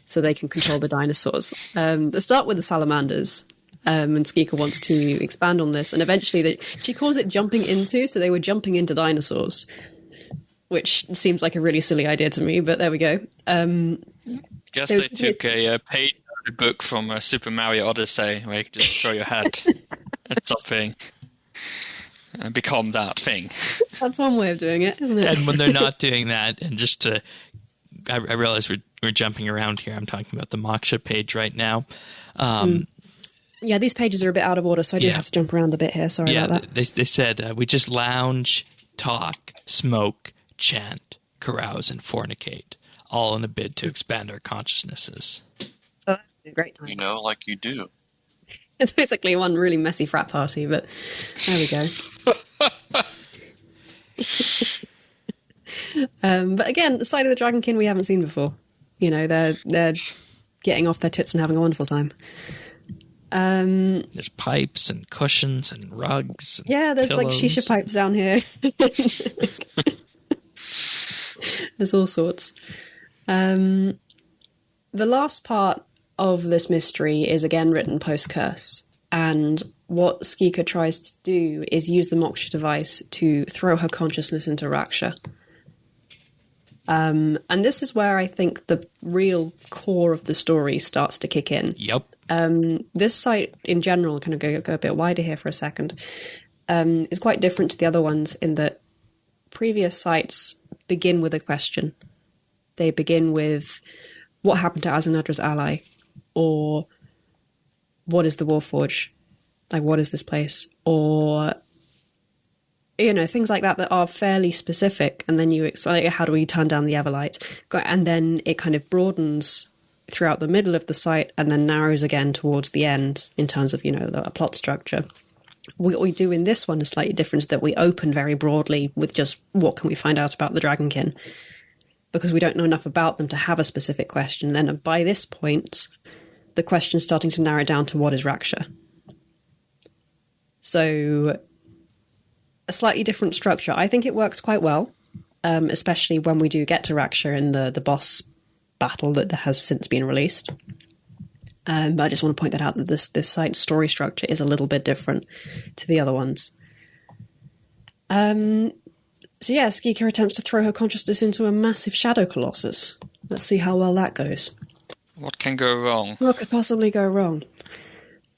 so they can control the dinosaurs. They start with the salamanders, and Skika wants to expand on this, and eventually she calls it jumping into, so they were jumping into dinosaurs, which seems like a really silly idea to me, but there we go. Guess they took a page out of the book from Super Mario Odyssey, where you can just throw your head at something and become that thing. That's one way of doing it, isn't it? And when they're not doing that, and just to... I realize we're jumping around here. I'm talking about the Moksha page right now. Yeah, these pages are a bit out of order, so I do have to jump around a bit here. Sorry about that. They said, we just lounge, talk, smoke, chant, carouse, and fornicate, all in a bid to expand our consciousnesses. So that's a great time. Like you do. It's basically one really messy frat party, but there we go. But again, the side of the Dragonkin we haven't seen before. They're getting off their tits and having a wonderful time. There's pipes and cushions and rugs. And there's pillows. like shisha pipes down here. There's all sorts. The last part of this mystery is again written post-curse, and what Skika tries to do is use the Moksha device to throw her consciousness into Raksha. And this is where I think the real core of the story starts to kick in. Yep. This site in general, kind of go a bit wider here for a second, is quite different to the other ones in that previous sites begin with a question. They begin with, what happened to Azunadra's ally? Or, what is the Warforge? Like, what is this place? Or, you know, things like that are fairly specific. And then you explain, how do we turn down the Everlight? And then it kind of broadens throughout the middle of the site and then narrows again towards the end in terms of, you know, a plot structure. What we do in this one is slightly different, that we open very broadly with just what can we find out about the Dragonkin, because we don't know enough about them to have a specific question. Then by this point, the question's starting to narrow down to what is Raksha. So a slightly different structure. I think it works quite well, especially when we do get to Raksha in the boss battle that has since been released. But I just want to point that out, that this site's story structure is a little bit different to the other ones. So yeah, Skika attempts to throw her consciousness into a massive shadow colossus. Let's see how well that goes. What can go wrong? What could possibly go wrong?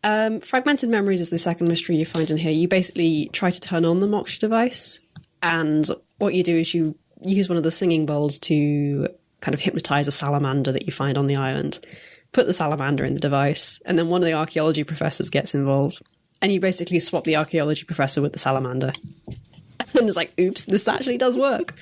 Fragmented memories is the second mystery you find in here. You basically try to turn on the Moksha device, and what you do is you use one of the singing bowls to kind of hypnotize a salamander that you find on the island. Put the salamander in the device, and then one of the archaeology professors gets involved, and you basically swap the archaeology professor with the salamander. And it's like, oops, this actually does work.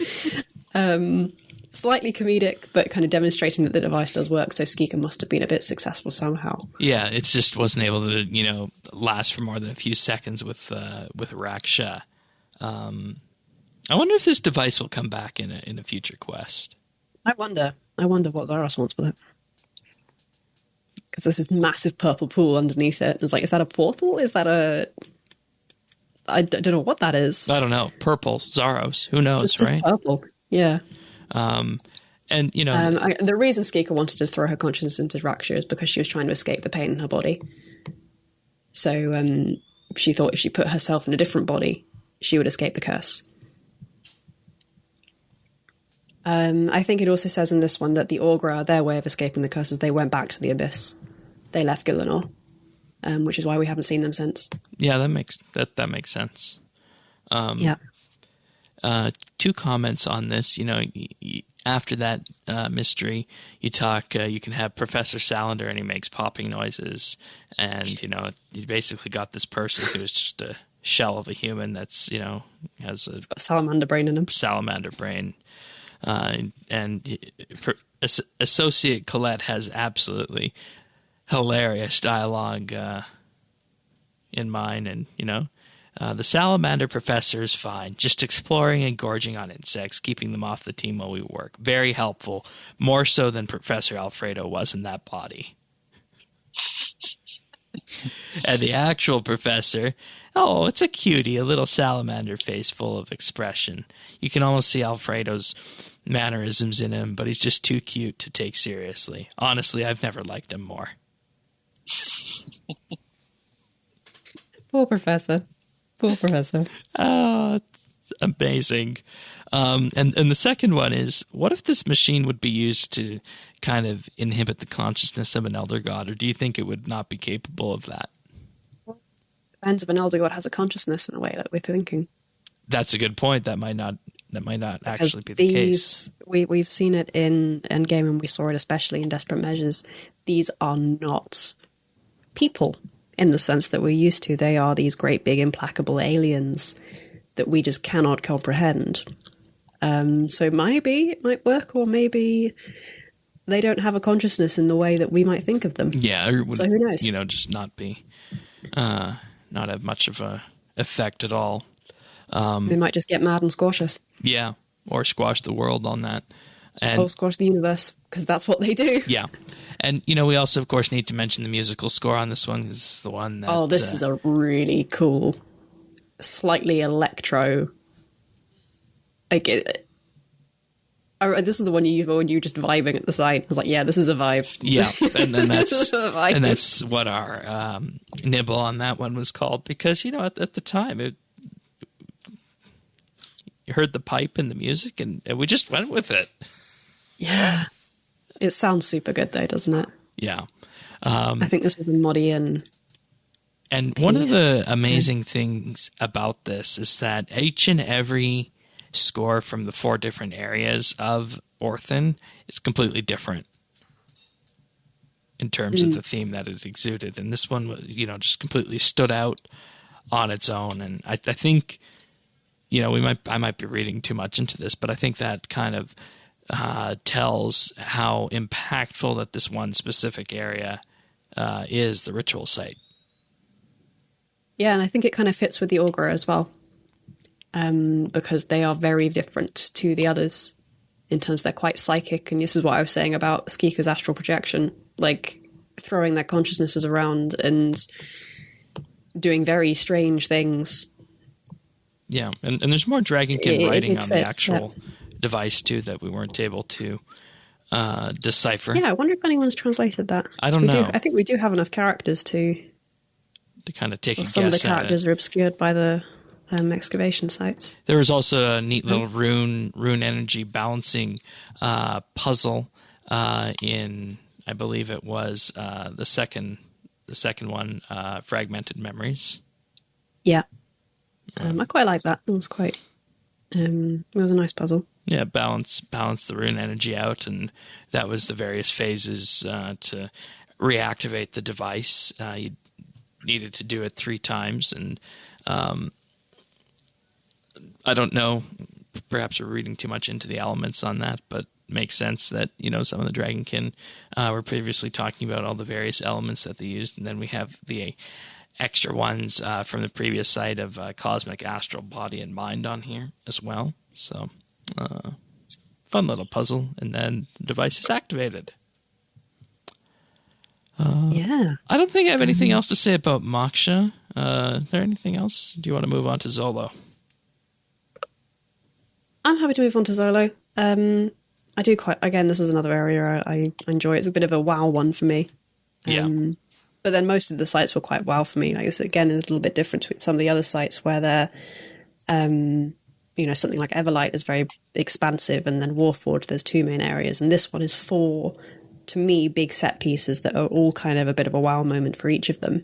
Slightly comedic, but kind of demonstrating that the device does work, so Skika must have been a bit successful somehow. Yeah, it just wasn't able to, you know, last for more than a few seconds with Raksha. I wonder if this device will come back in a future quest. I wonder what Zaros wants with it. Because there's this massive purple pool underneath it. It's like, is that a portal? Is that a... I don't know what that is. I don't know. Purple, Zaros. Who knows, just right? Purple. Yeah. And, you know... the reason Skika wanted to throw her consciousness into Raksha is because she was trying to escape the pain in her body. So she thought if she put herself in a different body, she would escape the curse. I think it also says in this one that the Augra, their way of escaping the curse is they went back to the Abyss. They left Gillinor, which is why we haven't seen them since. Yeah, that makes sense. Yeah. Two comments on this. You know, after that mystery, you can have Professor Salander, and he makes popping noises, and you know, you basically got this person who's just a shell of a human that's, you know, has It's got a salamander brain in him. Salamander brain. And Associate Colette has absolutely hilarious dialogue in mine, and you know, the salamander professor is fine, just exploring and gorging on insects, keeping them off the team while we work. Very helpful, more so than Professor Alfredo was in that body. And the actual professor, oh, it's a cutie, a little salamander face full of expression. You can almost see Alfredo's mannerisms in him, but he's just too cute to take seriously. Honestly, I've never liked him more. Poor professor. Poor professor. Oh, it's amazing. And the second one is, what if this machine would be used to kind of inhibit the consciousness of an elder god, or do you think it would not be capable of that? Depends if an elder god has a consciousness in a way that we're thinking. That's a good point. That might not actually be the case. We've seen it in Endgame, and we saw it especially in Desperate Measures. These are not people in the sense that we're used to. They are these great big implacable aliens that we just cannot comprehend. So maybe it might work, or maybe they don't have a consciousness in the way that we might think of them. Yeah, or would, so who knows? You know, just not have much of a effect at all. They might just get mad and squash us. Yeah, or squash the world on that. And squash the universe, because that's what they do. Yeah. And, you know, we also, of course, need to mention the musical score on this one. This is the one that... Oh, this is a really cool, slightly electro... Like, this is the one you were just vibing at the side. I was like, yeah, this is a vibe. Yeah, and then that's what our nibble on that one was called. Because, you know, at the time, heard the pipe and the music, and we just went with it. Yeah. It sounds super good, though, doesn't it? Yeah. I think this was a Modian. And one of the amazing things about this is that each and every score from the 4 different areas of Orthen is completely different in terms of the theme that it exuded. And this one, just completely stood out on its own. And I think, I might be reading too much into this, but I think that kind of tells how impactful that this one specific area is, the ritual site. Yeah, and I think it kind of fits with the Augur as well, because they are very different to the others in terms they're quite psychic. And this is what I was saying about Skika's astral projection, like throwing their consciousnesses around and doing very strange things. Yeah, and there's more Dragonkin writing on the actual device too that we weren't able to decipher. Yeah, I wonder if anyone's translated that. I don't know. I think we do have enough characters to kind of take a guess some of the at characters are obscured by the excavation sites. There was also a neat little rune energy balancing puzzle in, I believe it was the second one, Fragmented Memories. Yeah, I quite like that. It was quite. It was a nice puzzle. Yeah, balance the rune energy out, and that was the various phases to reactivate the device. You needed to do it 3 times, and I don't know, perhaps we're reading too much into the elements on that, but it makes sense that, some of the Dragonkin were previously talking about all the various elements that they used, and then we have the extra ones from the previous site of cosmic, astral, body, and mind on here as well. So, fun little puzzle, and then the device is activated. Yeah. I don't think I have anything else to say about Moksha. Is there anything else? Do you want to move on to Xolo? I'm happy to move on to Xolo. I do again, this is another area I enjoy. It's a bit of a WoW one for me. Yeah. But then most of the sites were quite WoW for me. Like this, again, is a little bit different to some of the other sites where they're, something like Everlight is very expansive, and then Warforged, there's 2 main areas. And this one is 4, to me, big set pieces that are all kind of a bit of a WoW moment for each of them,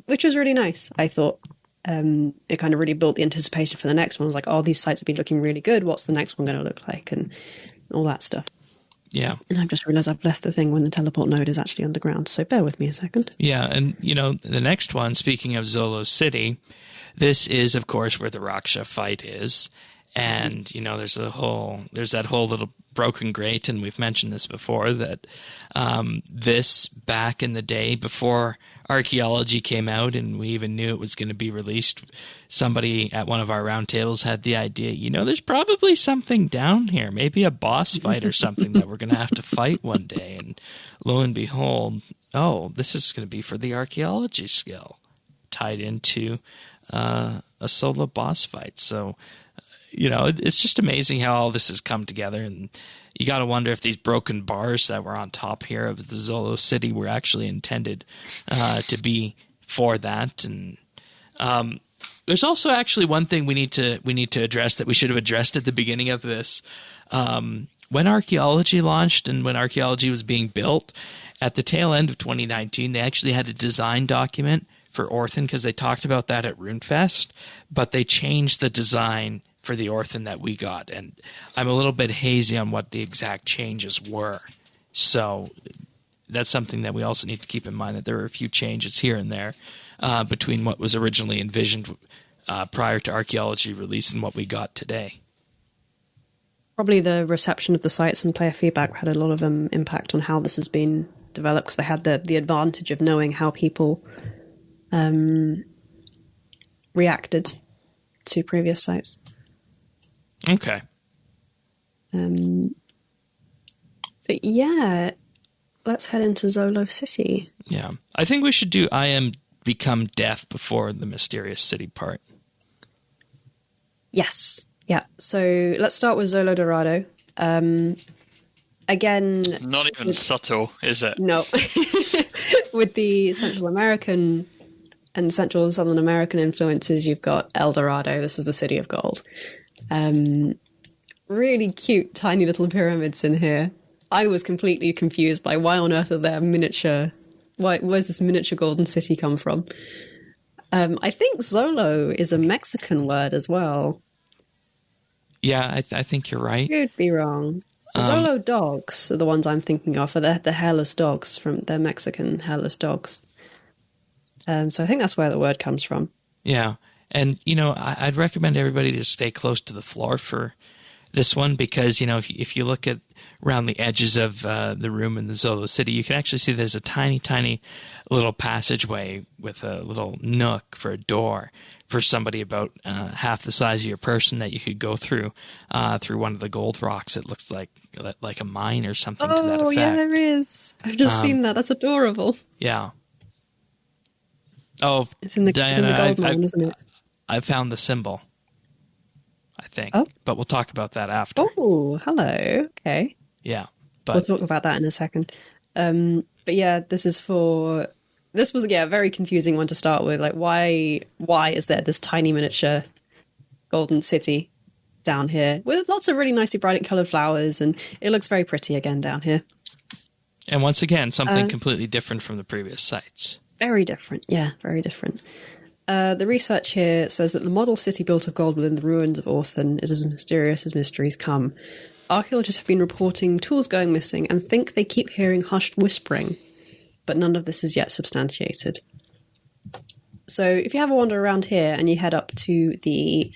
which was really nice, I thought. It kind of really built the anticipation for the next one. I was like, oh, these sites have been looking really good. What's the next one going to look like? And all that stuff. Yeah. And I've just realised I've left the thing when the teleport node is actually underground. So bear with me a second. Yeah. And, the next one, speaking of Xolo City, this is, of course, where the Raksha fight is. And, there's that whole little broken grate, and we've mentioned this before, that this back in the day before archaeology came out and we even knew it was going to be released, somebody at one of our roundtables had the idea, there's probably something down here, maybe a boss fight or something that we're going to have to fight one day. And lo and behold, this is going to be for the archaeology skill tied into a solo boss fight. So, it's just amazing how all this has come together, and you got to wonder if these broken bars that were on top here of the Xolo City were actually intended to be for that. And there's also actually one thing we need to address that we should have addressed at the beginning of this. When archaeology launched and when archaeology was being built at the tail end of 2019, they actually had a design document for Orthen because they talked about that at RuneFest, but they changed the design for the Orthen that we got, and I'm a little bit hazy on what the exact changes were. So that's something that we also need to keep in mind, that there were a few changes here and there between what was originally envisioned prior to archaeology release and what we got today. Probably the reception of the sites and player feedback had a lot of impact on how this has been developed, because they had the advantage of knowing how people reacted to previous sites. Okay. But yeah, let's head into Xolo City. Yeah. I think we should do I Am Become Death before the Mysterious City part. Yes. Yeah. So let's start with Xolo Dorado. Again... Not even subtle, is it? No. With the Central American And Central and Southern American influences, you've got El Dorado. This is the city of gold. Really cute, tiny little pyramids in here. I was completely confused by why on earth are there miniature... Where's this miniature golden city come from? I think Xolo is a Mexican word as well. Yeah, I think you're right. Could be wrong. Xolo dogs are the ones I'm thinking of. Are the hairless dogs they're Mexican hairless dogs. So I think that's where the word comes from. Yeah. And, I'd recommend everybody to stay close to the floor for this one because, if you look at around the edges of the room in the Xolo City, you can actually see there's a tiny, tiny little passageway with a little nook for a door for somebody about half the size of your person that you could go through one of the gold rocks. It looks like a mine or something to that effect. Oh, yeah, there is. I've just seen that. That's adorable. Yeah. Oh, it's in the gold mine, isn't it? I found the symbol, I think. Oh. But we'll talk about that after. Oh, hello. Okay. Yeah. We'll talk about that in a second. But yeah, this was a very confusing one to start with. Like, why is there this tiny miniature golden city down here with lots of really nicely bright coloured flowers, and it looks very pretty again down here. And once again, something completely different from the previous sites. Very different. Yeah, very different. The research here says that the model city built of gold within the ruins of Orthen is as mysterious as mysteries come. Archaeologists have been reporting tools going missing and think they keep hearing hushed whispering, but none of this is yet substantiated. So if you have a wander around here and you head up to the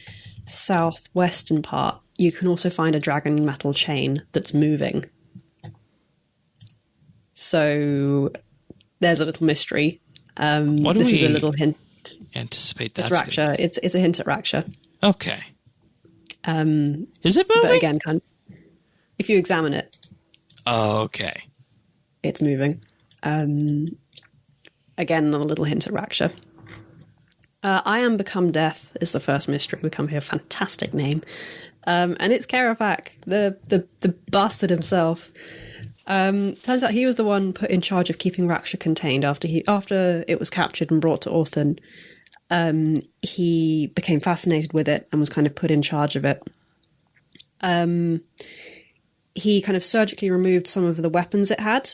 southwestern part, you can also find a dragon metal chain that's moving. So there's a little mystery. This is a little hint. Anticipate that's Raksha. It's a hint at Raksha. Okay. Is it moving? But again, if you examine it. Oh, okay. It's moving. Again, another little hint at Raksha. I Am Become Death is the first mystery we come here. Fantastic name. And it's Karapak, the bastard himself. Turns out he was the one put in charge of keeping Raksha contained after it was captured and brought to Orthen. He became fascinated with it and was kind of put in charge of it. He kind of surgically removed some of the weapons it had.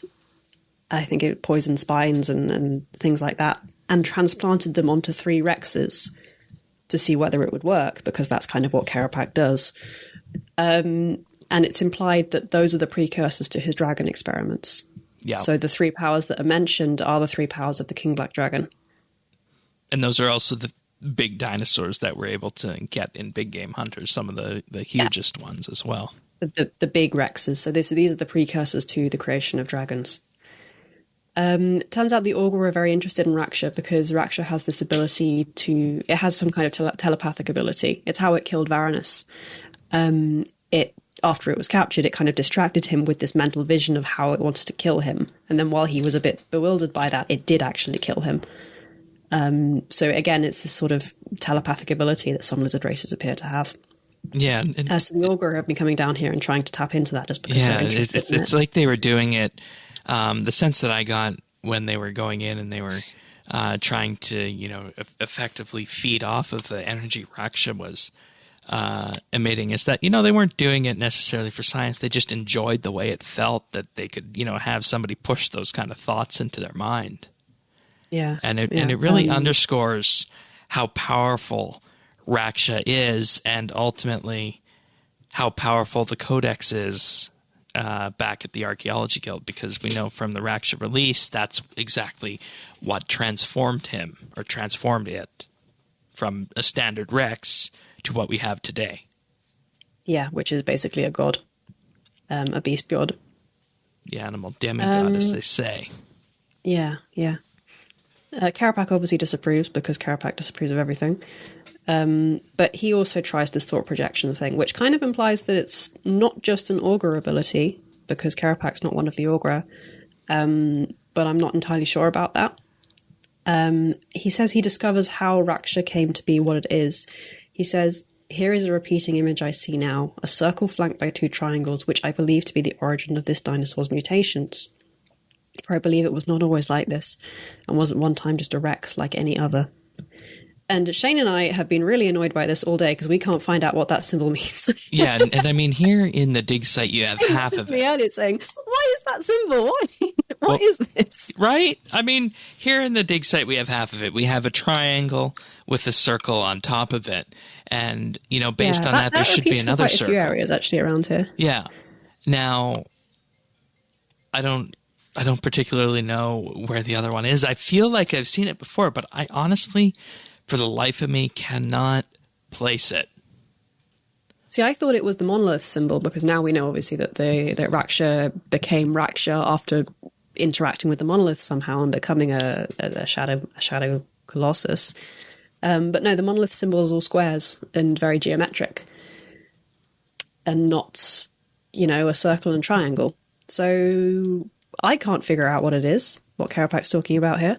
I think it poisoned spines and things like that, and transplanted them onto 3 Rexes to see whether it would work, because that's kind of what Karapak does. And it's implied that those are the precursors to his dragon experiments. Yeah. So the 3 powers that are mentioned are the 3 powers of the King Black Dragon. And those are also the big dinosaurs that we're able to get in Big Game Hunters, some of the hugest ones as well. The big Rexes. So these are the precursors to the creation of dragons. Turns out the Augur are very interested in Raksha because Raksha has this ability it has some kind of telepathic ability. It's how it killed Varanus. After it was captured, it kind of distracted him with this mental vision of how it wanted to kill him. And then while he was a bit bewildered by that, it did actually kill him. So again, it's this sort of telepathic ability that some lizard races appear to have. Yeah. So the Augur have been coming down here and trying to tap into that just because they're interested in it. It's like they were doing it. The sense that I got when they were going in and they were trying to, effectively feed off of the energy Raksha was emitting is that, they weren't doing it necessarily for science. They just enjoyed the way it felt that they could, have somebody push those kind of thoughts into their mind. Yeah. And it really underscores how powerful Raksha is, and ultimately how powerful the Codex is back at the Archaeology Guild, because we know from the Raksha release that's exactly what transformed him, or transformed it, from a standard Rex to what we have today. Yeah, which is basically a god, a beast god. The animal demigod, as they say. Yeah. Karapak obviously disapproves, because Karapak disapproves of everything. But he also tries this thought projection thing, which kind of implies that it's not just an Augur ability, because Karapak's not one of the Augur. But I'm not entirely sure about that. He says he discovers how Raksha came to be what it is. He says, "Here is a repeating image I see now, a circle flanked by 2 triangles, which I believe to be the origin of this dinosaur's mutations." For I believe it was not always like this, and wasn't one time just a Rex like any other. And Shane and I have been really annoyed by this all day because we can't find out what that symbol means. Yeah, and I mean, here in the dig site, you have half of it. Earlier saying, why is that symbol? What is this? Right? I mean, here in the dig site, we have half of it. We have a triangle with a circle on top of it. And, you know, based on that, there should be another circle. Quite a few areas, actually, around here. Yeah. Now, I don't particularly know where the other one is. I feel like I've seen it before, but I honestly, for the life of me, cannot place it. See, I thought it was the monolith symbol because now we know, obviously, that Raksha became Raksha after interacting with the monolith somehow and becoming a shadow colossus. But no, the monolith symbol is all squares and very geometric, and not, you know, a circle and triangle. So I can't figure out what it is, what Karapak's talking about here.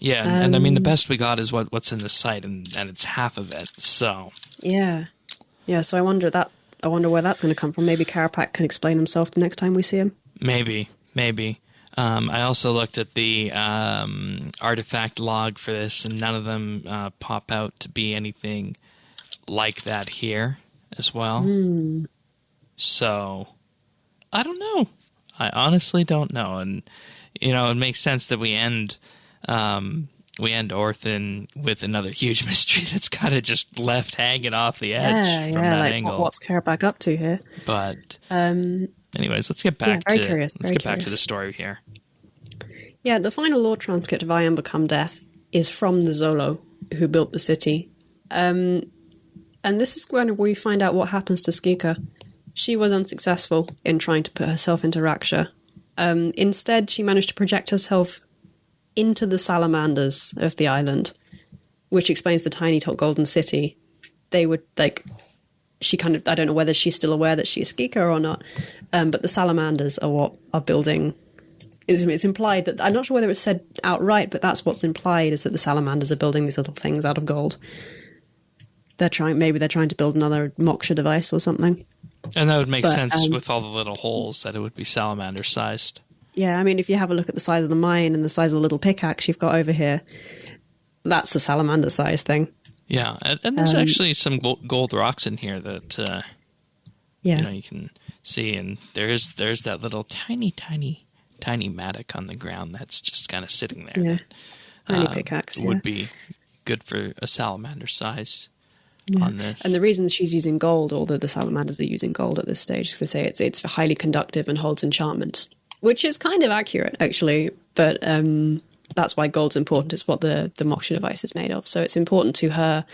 Yeah, and I mean, the best we got is what's in the site, and it's half of it, so... Yeah. So I wonder where that's going to come from. Maybe Karapak can explain himself the next time we see him. Maybe. I also looked at the artifact log for this, and none of them pop out to be anything like that here as well. So, I don't know. I honestly don't know. And, you know, it makes sense that we end Orthen with another huge mystery that's kind of just left hanging off the edge from that angle. What's Karapak up to here? But anyways, let's get back to the story here. Yeah, the final lore transcript of I Am Become Death is from the Xolo who built the city. And this is when we find out what happens to Skika. She was unsuccessful in trying to put herself into Raksha. Instead, she managed to project herself into the salamanders of the island, which explains the tiny golden city. They would, like, she kind of, I don't know whether she's still aware that she's Skika or not, but the salamanders are what are building. It's implied that, I'm not sure whether it's said outright, but that's what's implied, is that the salamanders are building these little things out of gold. Maybe they're trying to build another Moksha device or something. And that would make sense with all the little holes, that it would be salamander-sized. Yeah, I mean, if you have a look at the size of the mine and the size of the little pickaxe you've got over here, that's a salamander-sized thing. Yeah, and there's actually some gold rocks in here that you know, you can see, and there's that little tiny mattock on the ground that's just kind of sitting there. Yeah, tiny pickaxe. Would be good for a salamander size. On this. And the reason she's using gold, although the salamanders are using gold at this stage, is they say it's highly conductive and holds enchantment, which is kind of accurate, actually. But that's why gold's important. It's what the Moksha device is made of. So it's important to her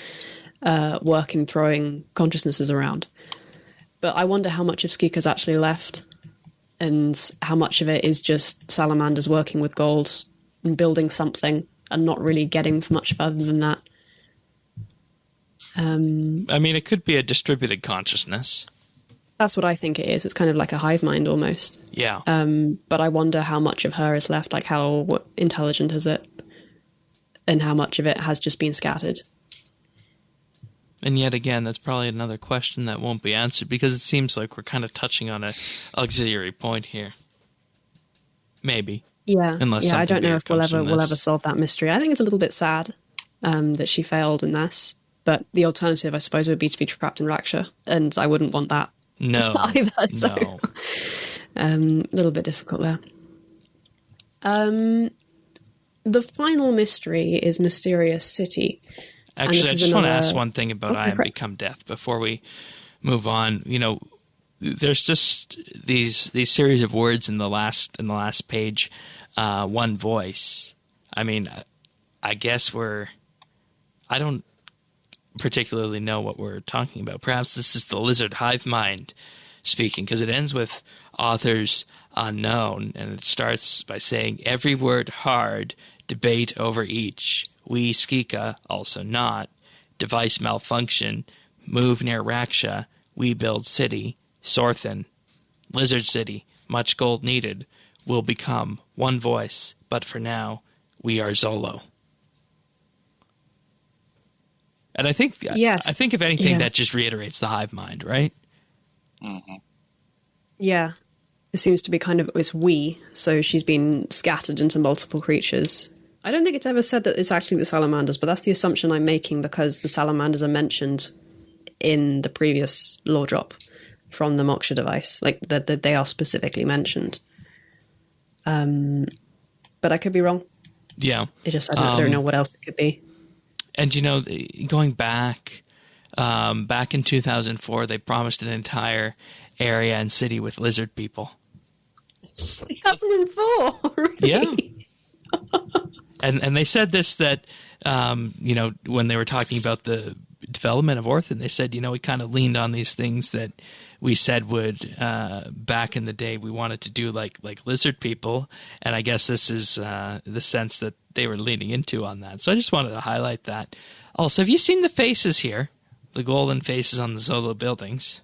work in throwing consciousnesses around. But I wonder how much of Skika's actually left, and how much of it is just salamanders working with gold and building something and not really getting much further than that. I mean, it could be a distributed consciousness. That's what I think it is. It's kind of like a hive mind almost. Yeah. But I wonder how much of her is left, like how intelligent is it, and how much of it has just been scattered. And yet again, that's probably another question that won't be answered, because it seems like we're kind of touching on an auxiliary point here. Maybe. Yeah. Unless I don't know if we'll ever solve that mystery. I think it's a little bit sad that she failed in this. But the alternative, I suppose, would be to be trapped in Raksha, and I wouldn't want that. No, either. So, no. A little bit difficult there. The final mystery is Mysterious City. Actually, I just want to ask one thing about I Am Become Death before we move on. You know, there's just these series of words in the last page. One voice. I mean, I guess I don't particularly know what we're talking about. Perhaps this is the lizard hive mind speaking, because it ends with authors unknown, and it starts by saying, every word hard, debate over each. We Skika, also not. Device malfunction. Move near Raksha. We build city. Orthen. Lizard city. Much gold needed. Will become one voice. But for now, we are Xolo. And I think, if anything, that just reiterates the hive mind, right? Mm-hmm. Yeah. It seems to be kind of, it's we, so she's been scattered into multiple creatures. I don't think it's ever said that it's actually the salamanders, but that's the assumption I'm making because the salamanders are mentioned in the previous lore drop from the Moksha device, like that they are specifically mentioned. But I could be wrong. Yeah. It just, I don't know what else it could be. And, you know, going back in 2004, they promised an entire area and city with lizard people. 2004? Really? Yeah. And they said this, that, you know, when they were talking about the development of Orthen, they said, you know, we kind of leaned on these things that we said would, back in the day, we wanted to do like lizard people. And I guess this is the sense that they were leaning into on that. So I just wanted to highlight that. Also, have you seen the faces here? The golden faces on the Xolo buildings?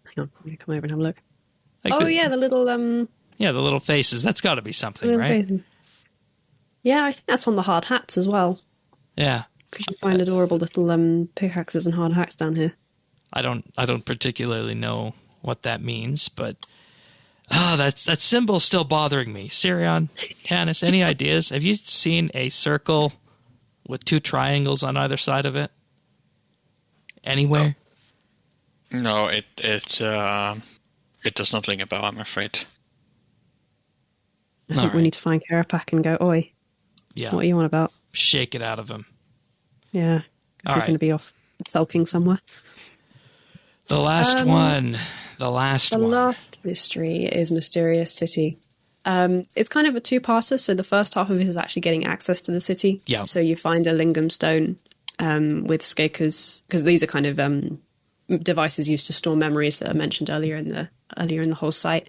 Hang on, I'm going to come over and have a look. Like the little... Yeah, the little faces. That's got to be something, right? Faces. Yeah, I think that's on the hard hats as well. Yeah. Because you find adorable little pickaxes and hard hats down here. I don't particularly know what that means, but that symbol's still bothering me. Sirion, Tanis, any ideas? Have you seen a circle with 2 triangles on either side of it? Anywhere? No, it does not ring a bell, I'm afraid. I think we need to find Carapac and go, oi, yeah. What are you on about? Shake it out of him. Yeah, because he's going to be off sulking somewhere. The last one. The last mystery is Mysterious City. It's kind of a 2-parter. So the first half of it is actually getting access to the city. Yeah. So you find a lingam stone with Skaker's, because these are kind of devices used to store memories that are mentioned earlier in the whole site.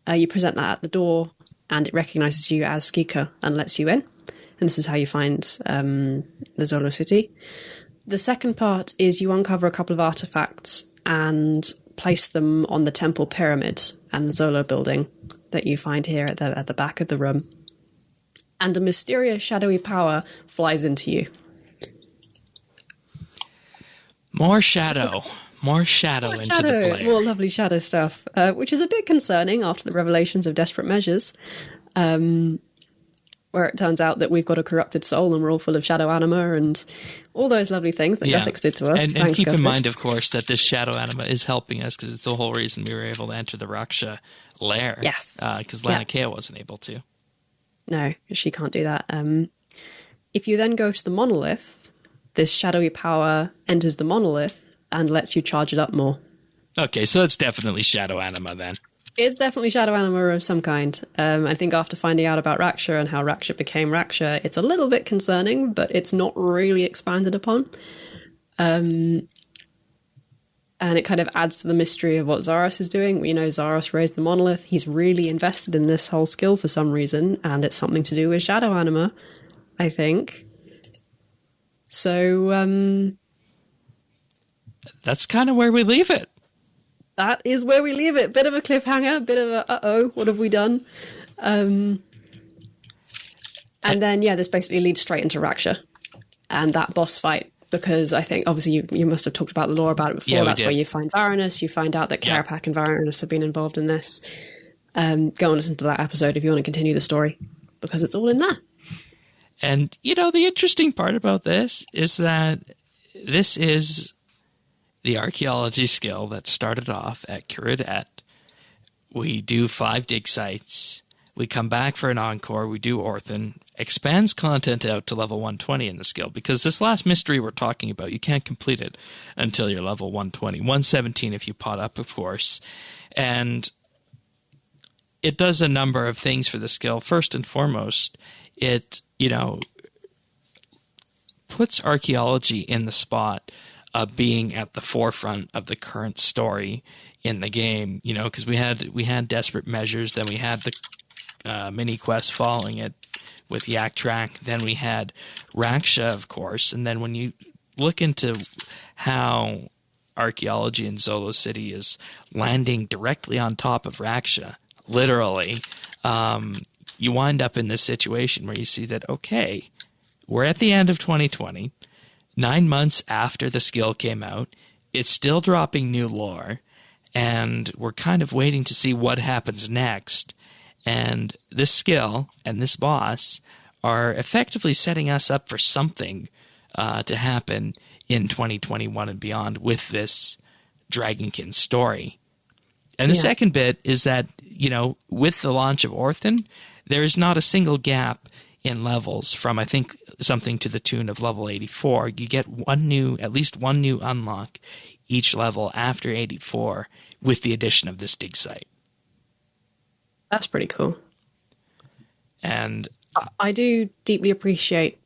You present that at the door, and it recognizes you as Skaker and lets you in. And this is how you find the Xolo City. The second part is you uncover a couple of artifacts and place them on the temple pyramid and the Xolo building that you find here at the back of the room. And a mysterious shadowy power flies into you. More shadow into the player. More lovely shadow stuff, which is a bit concerning after the revelations of Desperate Measures, where it turns out that we've got a corrupted soul and we're all full of shadow anima and all those lovely things that Gothics did to us. And keep in mind, of course, that this shadow anima is helping us because it's the whole reason we were able to enter the Raksha lair. Yes. Because Lanakea wasn't able to. No, she can't do that. If you then go to the monolith, this shadowy power enters the monolith and lets you charge it up more. Okay, so it's definitely shadow anima then. It's definitely shadow anima of some kind. I think after finding out about Raksha and how Raksha became Raksha, it's a little bit concerning, but it's not really expanded upon. And it kind of adds to the mystery of what Zaros is doing. We know Zaros raised the monolith. He's really invested in this whole skill for some reason, and it's something to do with shadow anima, I think. So, that's kind of where we leave it. That is where we leave it. Bit of a cliffhanger, bit of a, uh-oh, what have we done? And then, this basically leads straight into Raksha and that boss fight, because I think, obviously, you must have talked about the lore about it before. Yeah, that's where you find Varanus. You find out that Carapac and Varanus have been involved in this. Go and listen to that episode if you want to continue the story, because it's all in there. And, the interesting part about this is that this is the archaeology skill that started off at Curadet. We do 5 dig sites. We come back for an Encore. We do Orthen. Expands content out to level 120 in the skill, because this last mystery we're talking about, you can't complete it until you're level 120. 117 if you pot up, of course. And it does a number of things for the skill. First and foremost, it, puts archaeology in the spot of being at the forefront of the current story in the game, because we had Desperate Measures, then we had the mini quest following it with Yak Track, then we had Raksha, of course, and then when you look into how archaeology in Xolo City is landing directly on top of Raksha, literally, you wind up in this situation where you see that, okay, we're at the end of 2020, 9 months after the skill came out, it's still dropping new lore, and we're kind of waiting to see what happens next. And this skill and this boss are effectively setting us up for something to happen in 2021 and beyond with this Dragonkin story. And the second bit is that, with the launch of Orthen, there is not a single gap in levels from, I think, something to the tune of level 84. You get at least one new unlock each level after 84 with the addition of this dig site. That's pretty cool. And I do deeply appreciate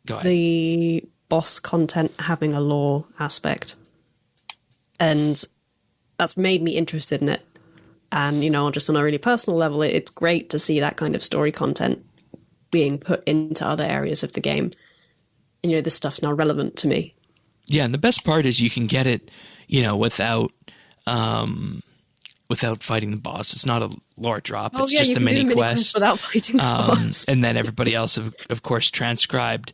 the boss content having a lore aspect. And that's made me interested in it. And, just on a really personal level, it's great to see that kind of story content being put into other areas of the game. And, this stuff's now relevant to me. Yeah, and the best part is you can get it, without fighting the boss. It's not a lore drop. It's just a mini quest without fighting the boss. And then everybody else, of course, transcribed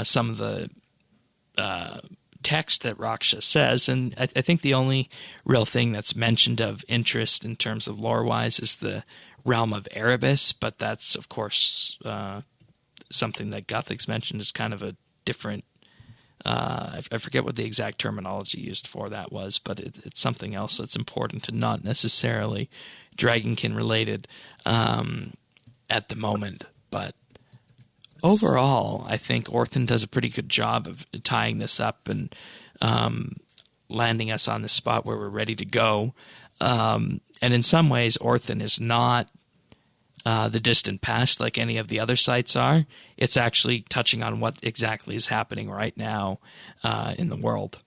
some of the text that Moksha says. And I think the only real thing that's mentioned of interest in terms of lore-wise is the realm of Erebus, but that's, of course, something that Gothic's mentioned is kind of a different... I forget what the exact terminology used for that was, but it's something else that's important and not necessarily Dragonkin related at the moment. But overall, I think Orthen does a pretty good job of tying this up and landing us on the spot where we're ready to go. And in some ways, Orthen is not the distant past like any of the other sites are. It's actually touching on what exactly is happening right now in the world.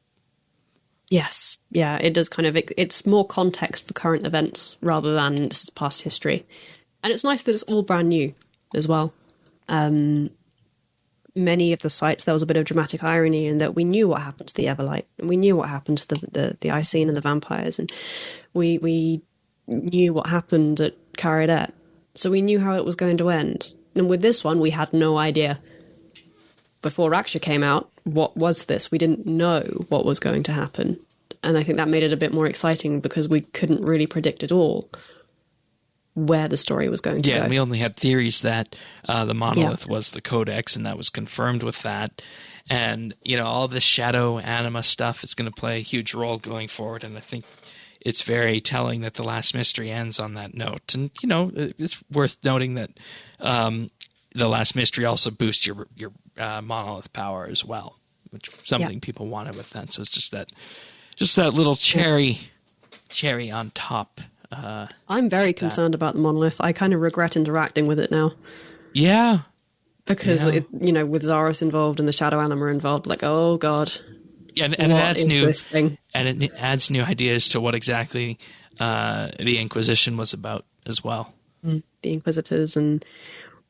Yes. Yeah, it does it's more context for current events rather than this is past history. And it's nice that it's all brand new as well. Many of the sites, there was a bit of dramatic irony in that we knew what happened to the Everlight, and we knew what happened to the Icene and the vampires, and we knew what happened at Caridet. So we knew how it was going to end. And with this one, we had no idea. Before Raksha came out, what was this? We didn't know what was going to happen. And I think that made it a bit more exciting because we couldn't really predict at all where the story was going to go. Yeah, and we only had theories that the monolith was the Codex, and that was confirmed with that. And, all this shadow anima stuff is going to play a huge role going forward, and I think it's very telling that the last mystery ends on that note. And, it's worth noting that the last mystery also boosts your monolith power as well, which something people wanted with that. So it's just that little cherry on top. I'm very concerned about the monolith. I kind of regret interacting with it now. Yeah. Because, with Zaros involved and the shadow anima involved, oh, God. Yeah, and it adds new ideas to what exactly the Inquisition was about as well. The Inquisitors, and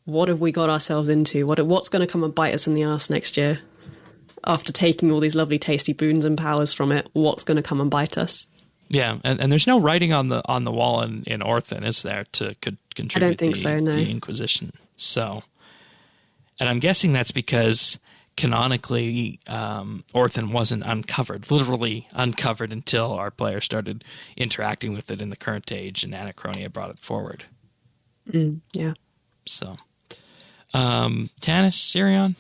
what have we got ourselves into? What's going to come and bite us in the arse next year? After taking all these lovely, tasty boons and powers from it, what's going to come and bite us? Yeah, and there's no writing on the wall in Orthen, is there, to contribute I don't think so, no. the Inquisition? So, and I'm guessing that's because canonically, Orthen wasn't literally uncovered until our player started interacting with it in the current age, and Anachronia brought it forward. Yeah. So, Tanis, Sirion?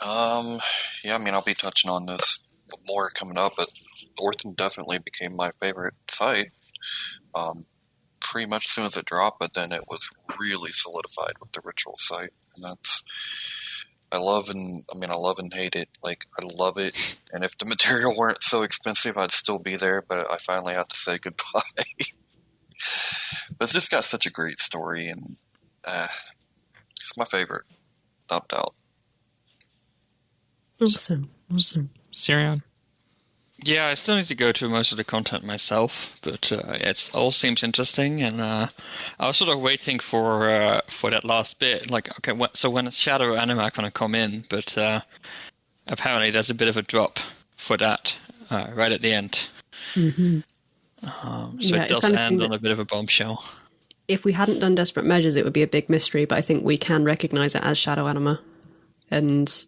I'll be touching on this more coming up, but Orthen definitely became my favorite site. Pretty much as soon as it dropped, but then it was really solidified with the ritual site, and I love and hate it. I love it, and if the material weren't so expensive, I'd still be there, but I finally had to say goodbye. But it's just got such a great story, and it's my favorite, without doubt. Awesome. Sirion? Yeah, I still need to go through most of the content myself, but it all seems interesting, and I was sort of waiting for that last bit. So when is Shadow Anima going to come in? But apparently there's a bit of a drop for that right at the end. Mm-hmm. So it does end on a bit of a bombshell. If we hadn't done Desperate Measures, it would be a big mystery, but I think we can recognize it as Shadow Anima and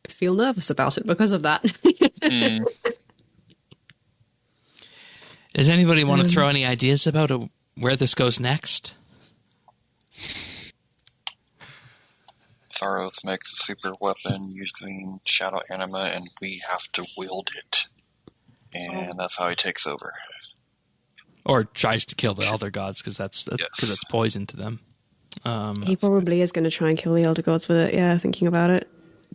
feel nervous about it because of that. Does anybody want to throw any ideas about where this goes next? Tharos makes a super weapon using shadow anima, and we have to wield it. And that's how he takes over. Or tries to kill the Elder Gods, because that's poison to them. He probably is going to try and kill the Elder Gods with it, yeah, thinking about it.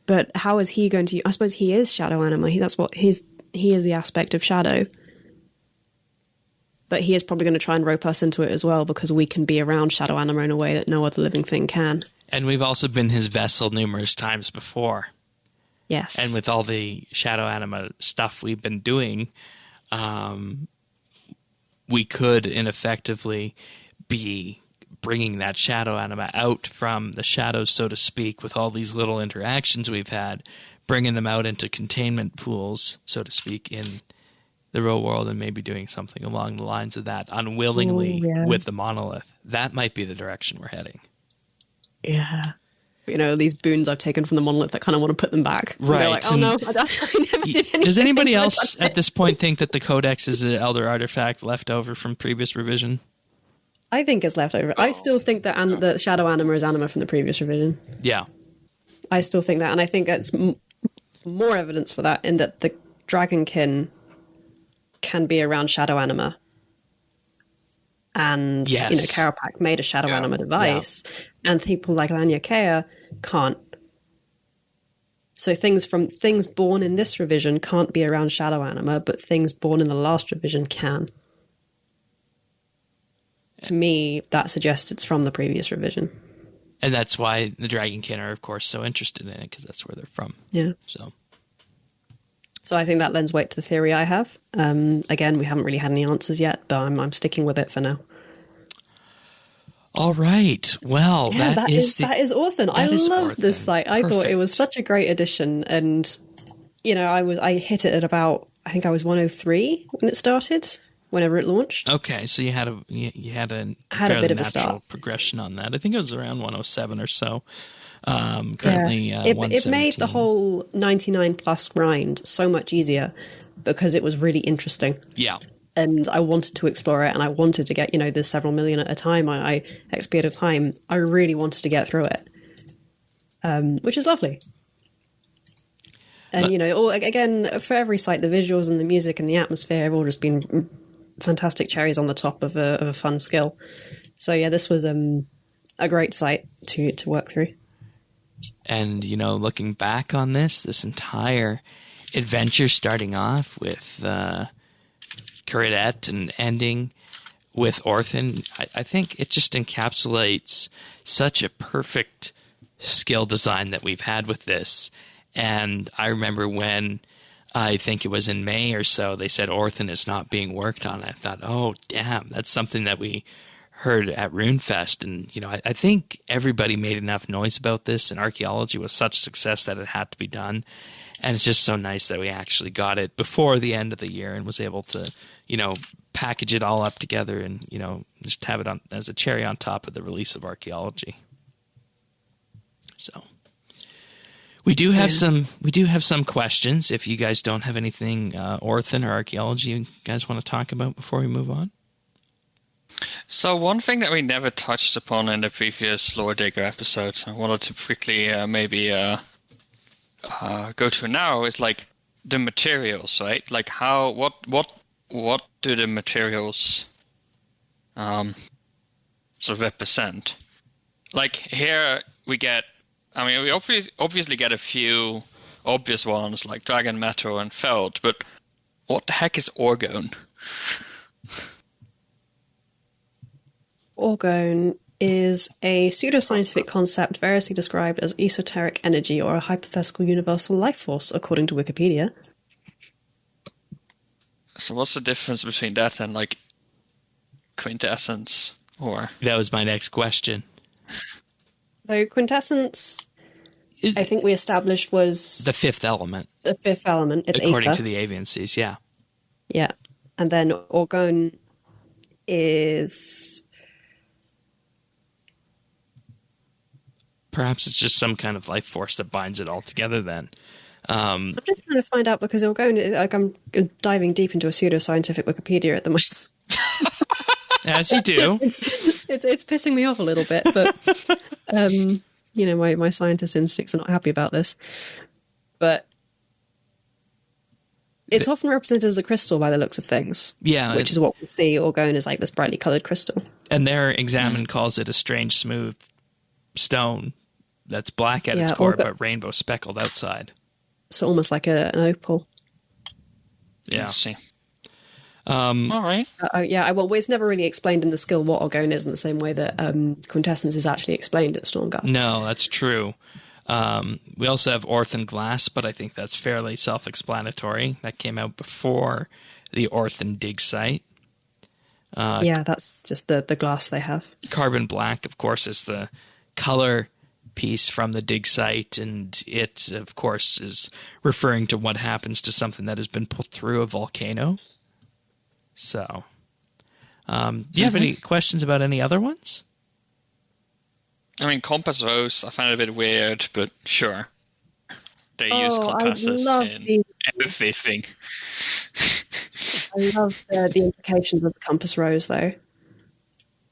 But how is he going to... I suppose he is shadow anima. He is the aspect of shadow. But he is probably going to try and rope us into it as well, because we can be around shadow anima in a way that no other living thing can. And we've also been his vessel numerous times before. Yes. And with all the shadow anima stuff we've been doing, we could ineffectively be bringing that shadow anima out from the shadows, so to speak, with all these little interactions we've had, bringing them out into containment pools, so to speak, in the real world, and maybe doing something along the lines of that unwillingly with the monolith. That might be the direction we're heading. Yeah. You know, these boons I've taken from the monolith, I kind of want to put them back. Right. They're like, oh no, I never did anything. Does anybody else at this point think that the Codex is an Elder artifact left over from previous revision? I think it's left over. I still think that the shadow anima is anima from the previous revision. Yeah. I still think that, and I think it's more evidence for that in that the Dragonkin can be around shadow anima. And, yes. you know, Carapac made a shadow anima device, and people like Lanyakea can't. So things born in this revision can't be around shadow anima, but things born in the last revision can. To me, that suggests it's from the previous revision. And that's why the Dragonkin are, of course, so interested in it, because that's where they're from. Yeah. So I think that lends weight to the theory I have. Again, we haven't really had any answers yet, but I'm sticking with it for now. All right. Well, that is Orthen. I love this site. I thought it was such a great addition, and you know, I hit it at about, I think I was 103 when it started. Whenever it launched. Okay, so you had a fairly bit of a natural start. progression on that. I think it was around 107 or so. Currently, it made the whole 99 plus grind so much easier because it was really interesting. Yeah. And I wanted to explore it, and I wanted to get, you know, there's several million at a time. I XP at a time. I really wanted to get through it, which is lovely. And, you know, again, for every site, the visuals and the music and the atmosphere have all just been fantastic cherries on the top of a fun skill. So, yeah, this was a great site to work through. And, you know, looking back on this entire adventure, starting off with Caridette and ending with Orthen, I think it just encapsulates such a perfect skill design that we've had with this. And I remember when, I think it was in May or so, they said Orthen is not being worked on. I thought, oh, damn, that's something that we heard at RuneFest. And, you know, I think everybody made enough noise about this, and archaeology was such a success that it had to be done. And it's just so nice that we actually got it before the end of the year and was able to, you know, package it all up together and, you know, just have it on as a cherry on top of the release of archaeology. So... We do have some questions. If you guys don't have anything Orthen or archaeology you guys want to talk about before we move on. So one thing that we never touched upon in the previous Lore Digger episodes, I wanted to quickly go to now, is like the materials, right? Like what do the materials sort of represent? Like here we get. I mean, we obviously get a few obvious ones like Dragon Metal and Felt, but what the heck is Orgone? Orgone is a pseudoscientific concept variously described as esoteric energy or a hypothetical universal life force, according to Wikipedia. So what's the difference between that and like quintessence? Or that was my next question. So quintessence, I think we established, was the fifth element. The fifth element. It's according Aether. To the Aviancies, yeah. Yeah. And then Orgone is... Perhaps it's just some kind of life force that binds it all together then. I'm just trying to find out because I'm diving deep into a pseudoscientific Wikipedia at the moment. As you do. It's pissing me off a little bit, but my scientist instincts are not happy about this. But it's often represented as a crystal by the looks of things. Yeah. Which is what we see Orgone as, like, this brightly coloured crystal. And their examine calls it a strange smooth stone that's black at its core, but rainbow speckled outside. So almost like an opal. Yeah. See. All right. Well, it's never really explained in the skill what Orgone is in the same way that Quintessence is actually explained at Stormguard. No, that's true. We also have Orthen Glass, but I think that's fairly self-explanatory. That came out before the Orthen dig site. That's just the glass they have. Carbon Black, of course, is the color piece from the dig site, and it, of course, is referring to what happens to something that has been put through a volcano. So, do you have any questions about any other ones? I mean, compass rose, I find it a bit weird, but sure. They use compasses in everything. I love the implications of the compass rose, though.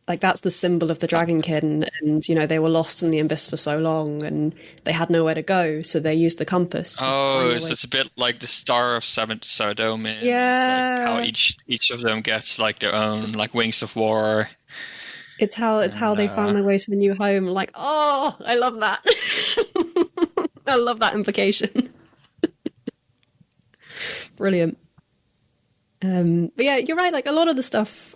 Like, that's the symbol of the Dragonkin, and, they were lost in the abyss for so long, and they had nowhere to go, so they used the compass. So it's a bit like the Star of Saradomin. Yeah. Like how each of them gets, like, their own, like, wings of war. It's how they found their way to a new home. Like, oh, I love that. I love that implication. Brilliant. But yeah, you're right. Like, a lot of the stuff,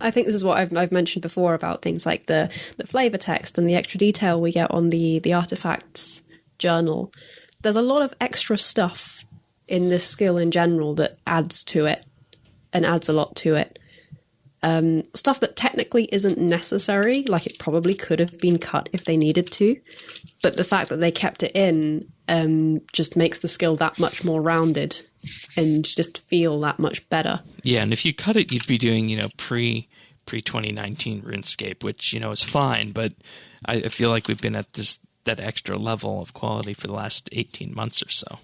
I think this is what I've mentioned before about things like the flavor text and the extra detail we get on the artifacts journal. There's a lot of extra stuff in this skill in general that adds to it and adds a lot to it. Stuff that technically isn't necessary, like it probably could have been cut if they needed to, but the fact that they kept it in just makes the skill that much more rounded and just feel that much better. Yeah, and if you cut it, you'd be doing, pre-2019 RuneScape, which, is fine, but I feel like we've been at that extra level of quality for the last 18 months or so.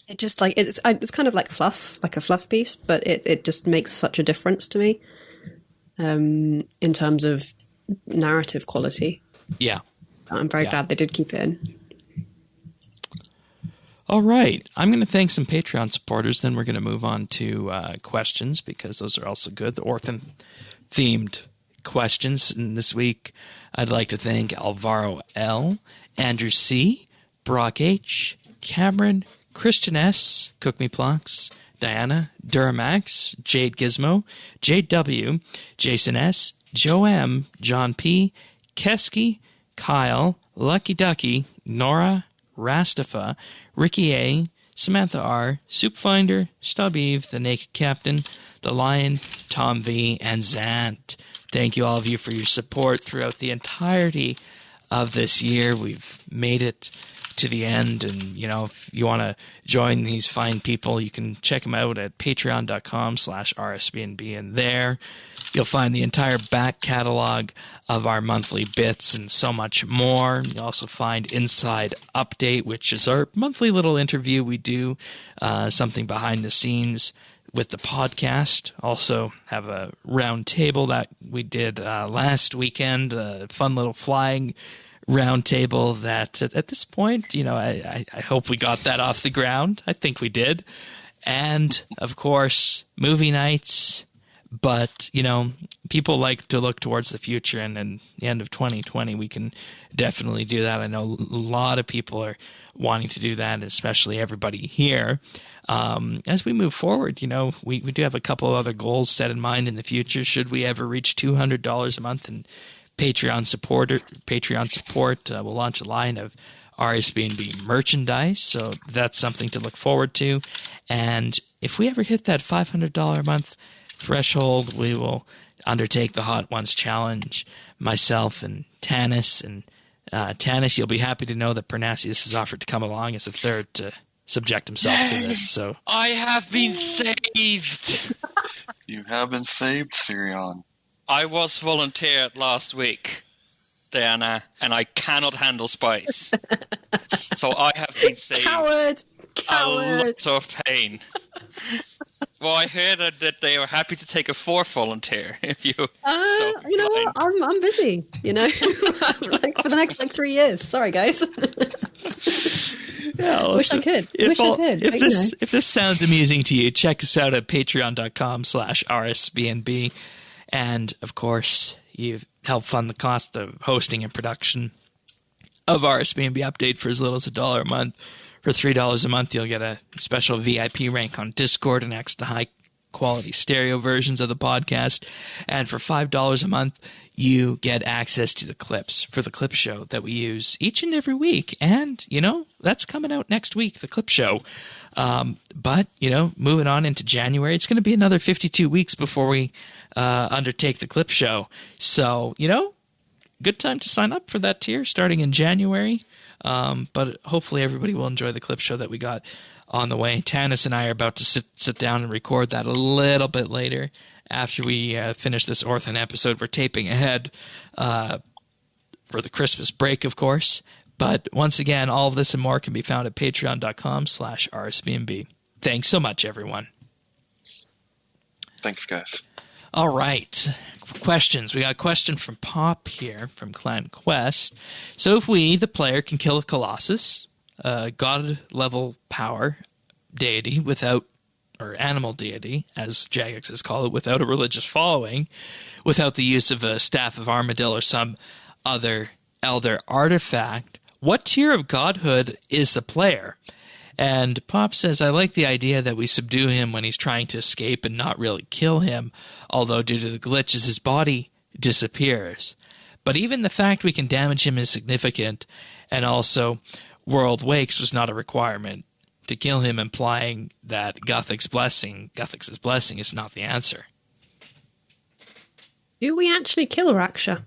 It just, like, it's kind of like fluff, like a fluff piece, but it just makes such a difference to me in terms of narrative quality. Yeah. I'm very glad they did keep it in. All right. I'm going to thank some Patreon supporters. Then we're going to move on to questions because those are also good. The Orthen-themed questions. And this week, I'd like to thank Alvaro L., Andrew C., Brock H., Cameron, Christian S., Cook Me Plonks, Diana, Duramax, Jade Gizmo, Jade W., Jason S., Joe M., John P., Kesky, Kyle, Lucky Ducky, Nora, Rastafa, Ricky A., Samantha R., Soupfinder, Stub Eve, The Naked Captain, The Lion, Tom V., and Zant. Thank you all of you for your support throughout the entirety of this year. We've made it to the end, and if you want to join these fine people, you can check them out at patreon.com/RSBANDB, and there you'll find the entire back catalog of our monthly bits and so much more. You'll also find Inside Update, which is our monthly little interview we do, something behind the scenes with the podcast. Also have a round table that we did last weekend, a fun little flying round table that at this point, I hope we got that off the ground. I think we did. And, of course, movie nights. But, people like to look towards the future, and in the end of 2020, we can definitely do that. I know a lot of people are wanting to do that, especially everybody here. As we move forward, we do have a couple of other goals set in mind in the future. Should we ever reach $200 a month in Patreon support, we'll launch a line of RSBANDB merchandise, so that's something to look forward to. And if we ever hit that $500 a month threshold, we will undertake the Hot Ones Challenge, myself and Tanis. And Tanis, you'll be happy to know that Parnassius has offered to come along as a third to subject himself to this. So I have been saved! You have been saved, Sirion. I was volunteered last week. Diana, and I cannot handle spice. So I have been saved Coward! a lot of pain. Well, I heard that they were happy to take a fourth volunteer if you. You know what? I'm busy. You know, like for the next 3 years. Sorry, guys. Yeah, well, Wish I could. If this sounds amusing to you, check us out at patreon.com/RSBNB. And, of course, you've helped fund the cost of hosting and production of RSBANDB Update for as little as $1 a month. For $3 a month, you'll get a special VIP rank on Discord and access to high-quality stereo versions of the podcast. And for $5 a month, you get access to the clips for the clip show that we use each and every week. And, you know, that's coming out next week, the clip show. But, you know, moving on into January, it's going to be another 52 weeks before we undertake the clip show. So, you know, good time to sign up for that tier starting in January. But hopefully everybody will enjoy the clip show that we got on the way. Tanis and I are about to sit down and record that a little bit later after we finish this Orthen episode. We're taping ahead for the Christmas break, of course. But once again, all of this and more can be found at patreon.com/RSBNB. Thanks so much, everyone. Thanks, guys. All right. Questions. We got a question from Pop here from Clan Quest. So if we, the player, can kill a Colossus, god-level power deity without, or animal deity, as Jagex call it, without a religious following, without the use of a Staff of Armadil or some other elder artifact, what tier of godhood is the player? And Pop says, I like the idea that we subdue him when he's trying to escape and not really kill him, although due to the glitches his body disappears. But even the fact we can damage him is significant, and also World Wakes was not a requirement to kill him, implying that Guthix's blessing is not the answer. Do we actually kill Raksha?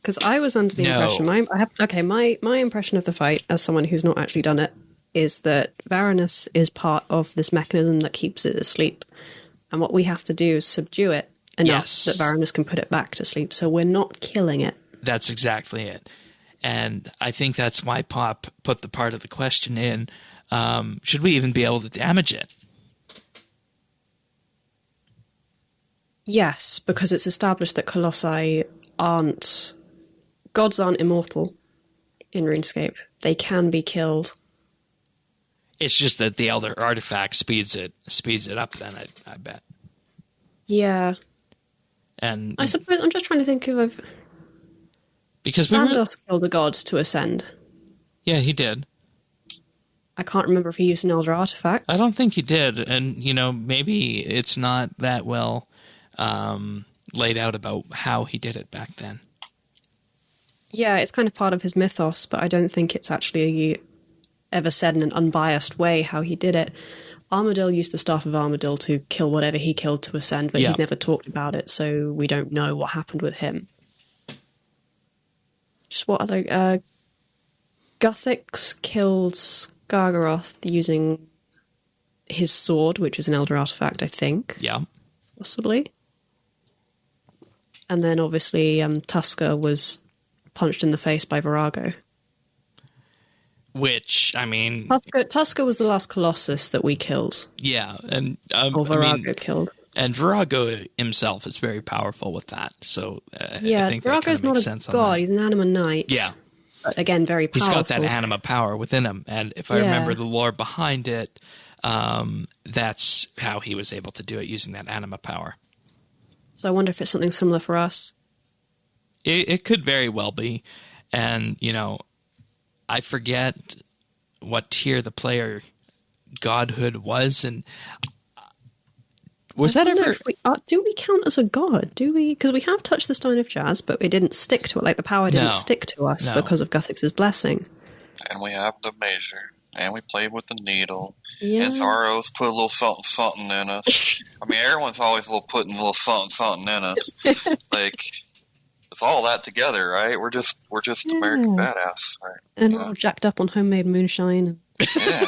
Because I was under the impression, my impression of the fight, as someone who's not actually done it, is that Varanus is part of this mechanism that keeps it asleep. And what we have to do is subdue it enough that Varanus can put it back to sleep. So we're not killing it. That's exactly it. And I think that's why Pop put the part of the question in. Should we even be able to damage it? Yes, because it's established that Colossi gods aren't immortal in RuneScape. They can be killed. It's just that the Elder Artifact speeds it up then, I bet. Yeah. And I suppose I'm just trying to think of because Brandos killed the gods to ascend. Yeah, he did. I can't remember if he used an Elder Artifact. I don't think he did, and you know, maybe it's not that well laid out about how he did it back then. Yeah, it's kind of part of his mythos, but I don't think it's actually ever said in an unbiased way how he did it. Armadil used the Staff of Armadil to kill whatever he killed to ascend, but he's never talked about it, so we don't know what happened with him. Just what other... Guthix killed Skargaroth using his sword, which is an Elder Artifact, I think. Yeah. Possibly. And then obviously Tusker was punched in the face by Virago. Which, I mean... Tusker was the last Colossus that we killed. Yeah, and... or Virago killed. And Virago himself is very powerful with that, so I think Virago's not a god, he's an anima knight. Yeah. But again, very powerful. He's got that anima power within him, and if I remember the lore behind it, that's how he was able to do it, using that anima power. So I wonder if it's something similar for us. It could very well be, and, you know, I forget what tier the player godhood was, and was that ever... do we count as a god? Do we? Because we have touched the Stone of Jazz, but it didn't stick to it. Like, the power didn't stick to us because of Guthix's blessing. And we have the measure, and we played with the needle, yeah. and Zaros put a little something in us. I mean, everyone's always putting a little something in us. Like... It's all that together, right? We're just American badass, right? And we're all jacked up on homemade moonshine. Yeah.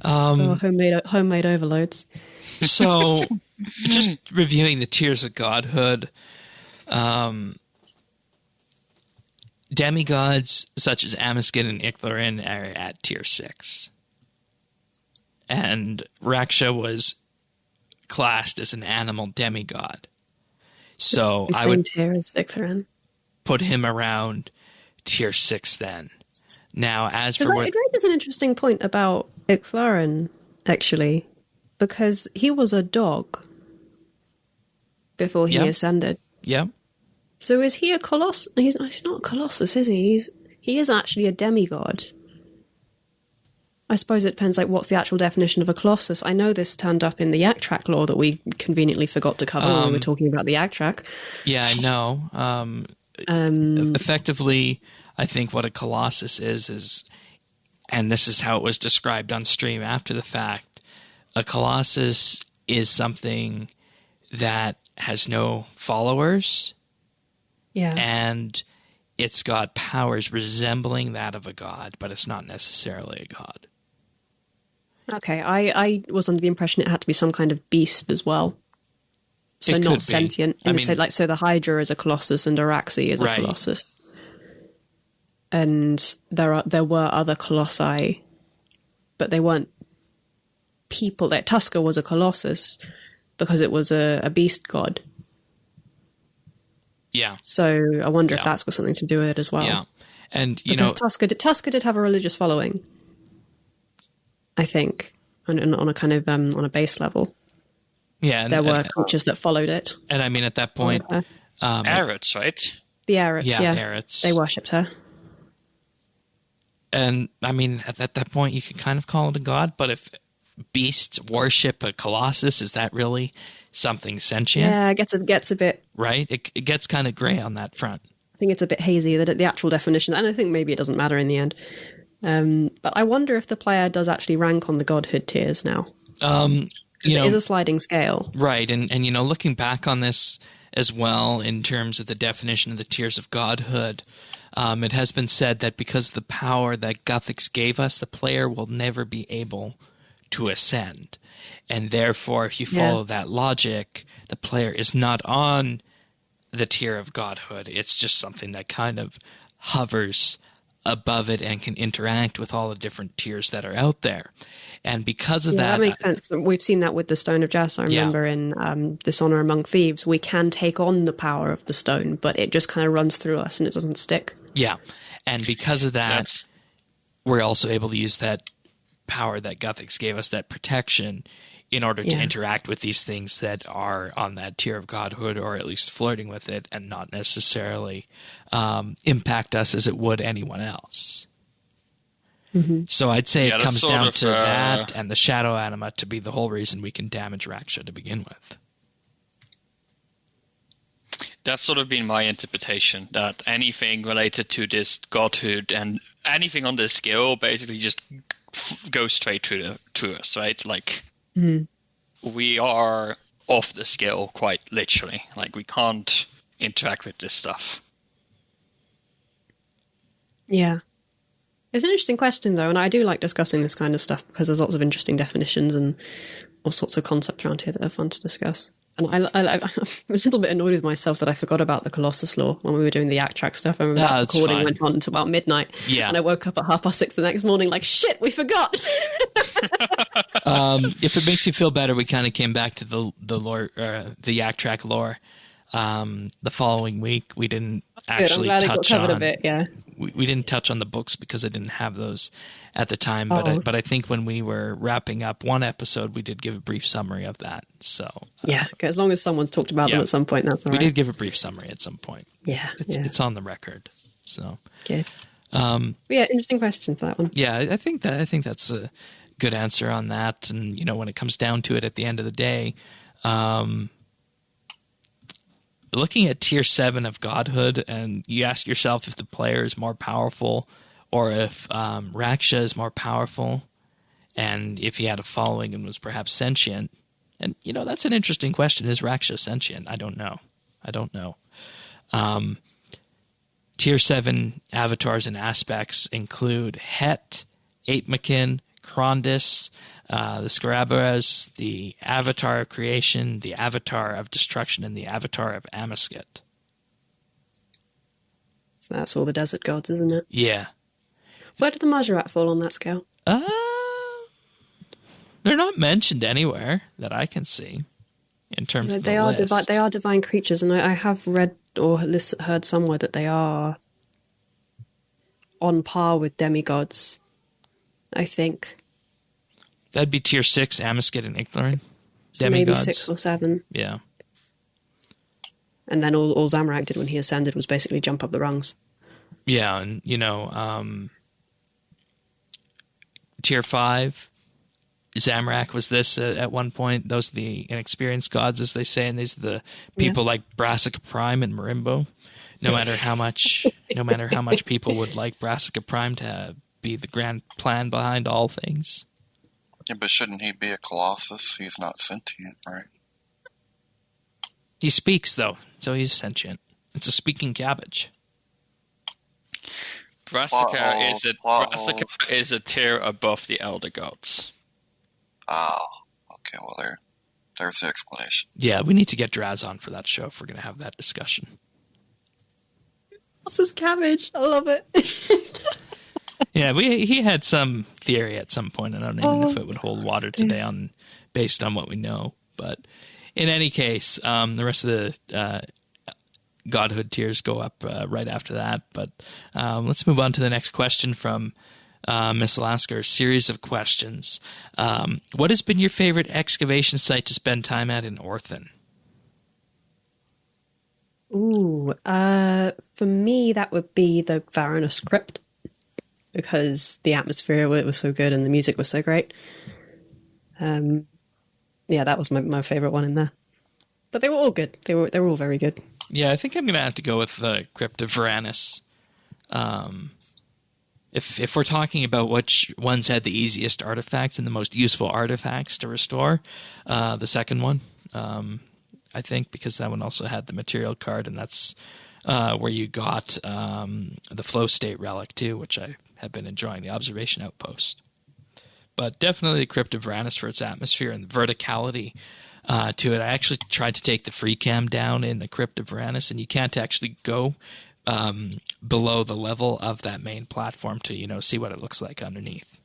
Homemade overloads. So just reviewing the tiers of godhood, demigods such as Amiskin and Ichlarin are at tier 6. And Raksha was classed as an animal demigod. So I would tier as Ichlarin. Put him around tier 6 then. Now, as for what... It raises an interesting point about Ichlarin, actually, because he was a dog before he ascended. Yep. So is he a colossus? He's not a colossus, is he? He is actually a demigod. I suppose it depends, like, what's the actual definition of a colossus? I know this turned up in the Yak Track lore that we conveniently forgot to cover when we were talking about the Yak Track. Yeah, I know. Effectively, I think what a colossus is, and this is how it was described on stream after the fact, a colossus is something that has no followers. Yeah. And it's got powers resembling that of a god, but it's not necessarily a god. Okay, I was under the impression it had to be some kind of beast as well. So not sentient. So the Hydra is a colossus and Araxi is a colossus. And there were other colossi, but they weren't people. Like Tusker was a colossus because it was a beast god. Yeah. So I wonder if that's got something to do with it as well. Yeah. And Tusker did have a religious following, I think, on a kind of on a base level. Yeah, there were creatures that followed it. And I mean, at that point, Arats, right? The Arats, yeah. Arats. They worshipped her. And I mean, at that point, you can kind of call it a god. But if beasts worship a colossus, is that really something sentient? Yeah, it gets a bit right. It gets kind of gray on that front. I think it's a bit hazy that the actual definition, and I think maybe it doesn't matter in the end. But I wonder if the player does actually rank on the godhood tiers now. It is a sliding scale. Right, and looking back on this as well in terms of the definition of the tiers of godhood, it has been said that because of the power that Guthix gave us, the player will never be able to ascend. And therefore, if you follow that logic, the player is not on the tier of godhood. It's just something that kind of hovers above it and can interact with all the different tiers that are out there. And because of that makes sense. We've seen that with the Stone of Jas. I remember in Dishonor Among Thieves, we can take on the power of the stone, but it just kind of runs through us and it doesn't stick. Yeah. And because of that, we're also able to use that power that Guthix gave us, that protection, in order to interact with these things that are on that tier of godhood, or at least flirting with it, and not necessarily impact us as it would anyone else. Mm-hmm. So I'd say it comes down to that and the shadow anima to be the whole reason we can damage Raksha to begin with. That's sort of been my interpretation, that anything related to this godhood and anything on this skill basically just goes straight to us, right? Like, we are off the scale quite literally. Like, we can't interact with this stuff. Yeah. It's an interesting question, though, and I do like discussing this kind of stuff because there's lots of interesting definitions and all sorts of concepts around here that are fun to discuss. And I'm a little bit annoyed with myself that I forgot about the Colossus lore when we were doing the Yak Track stuff. I remember that recording went on until about midnight. Yeah. And I woke up at 6:30 the next morning like, shit, we forgot! If it makes you feel better, we kind of came back to the lore, the Yak Track lore. The following week, we didn't actually touch on a bit, we didn't touch on the books because I didn't have those at the time. But I think when we were wrapping up one episode, we did give a brief summary of that. So as long as someone's talked about them at some point, that's all right. We did give a brief summary at some point. It's on the record. So good. Interesting question for that one. Yeah, I think that's a good answer on that. And when it comes down to it, at the end of the day. Looking at tier 7 of godhood, and you ask yourself if the player is more powerful or if Raksha is more powerful, and if he had a following and was perhaps sentient. And, that's an interesting question. Is Raksha sentient? I don't know. Tier 7 avatars and aspects include Het, Apemekin, Krondis, the Scarabaeus, the Avatar of Creation, the Avatar of Destruction, and the Avatar of Amasket. So that's all the desert gods, isn't it? Yeah. Where did the Majorat fall on that scale? They're not mentioned anywhere that I can see in terms of they the are list. they are divine creatures, and I have read or heard somewhere that they are on par with demigods, I think. That'd be tier 6, Amasket and Icthlarin. So Demigods. maybe 6 or 7. Yeah. And then all Zamorak did when he ascended was basically jump up the rungs. Yeah, and, tier 5, Zamorak was this at one point. Those are the inexperienced gods, as they say, and these are the people like Brassica Prime and Marimbo. No matter how much people would like Brassica Prime to be the grand plan behind all things. Yeah, but shouldn't he be a Colossus? He's not sentient, right? He speaks, though, so he's sentient. It's a speaking cabbage. Brassica is a tier above the Elder Gods. Oh, okay. Well, there's the explanation. Yeah, we need to get Draz on for that show if we're going to have that discussion. What's this cabbage? I love it. Yeah, he had some theory at some point. I don't even know if it would hold water today based on what we know. But in any case, the rest of the godhood tiers go up right after that. But let's move on to the next question from Miss Alaska. A series of questions. What has been your favorite excavation site to spend time at in Orthen? Ooh, for me, that would be the Varanus Crypt, because the atmosphere was so good and the music was so great. Yeah, that was my favorite one in there. But they were all good. They were all very good. Yeah, I think I'm going to have to go with the Crypt of Varanus. If we're talking about which ones had the easiest artifacts and the most useful artifacts to restore, the second one, I think, because that one also had the material card, and that's where you got the flow state relic too, which I have been enjoying, the observation outpost. But definitely the Crypt of Varanus for its atmosphere and the verticality to it. I actually tried to take the free cam down in the Crypt of Varanus, and you can't actually go below the level of that main platform to, see what it looks like underneath.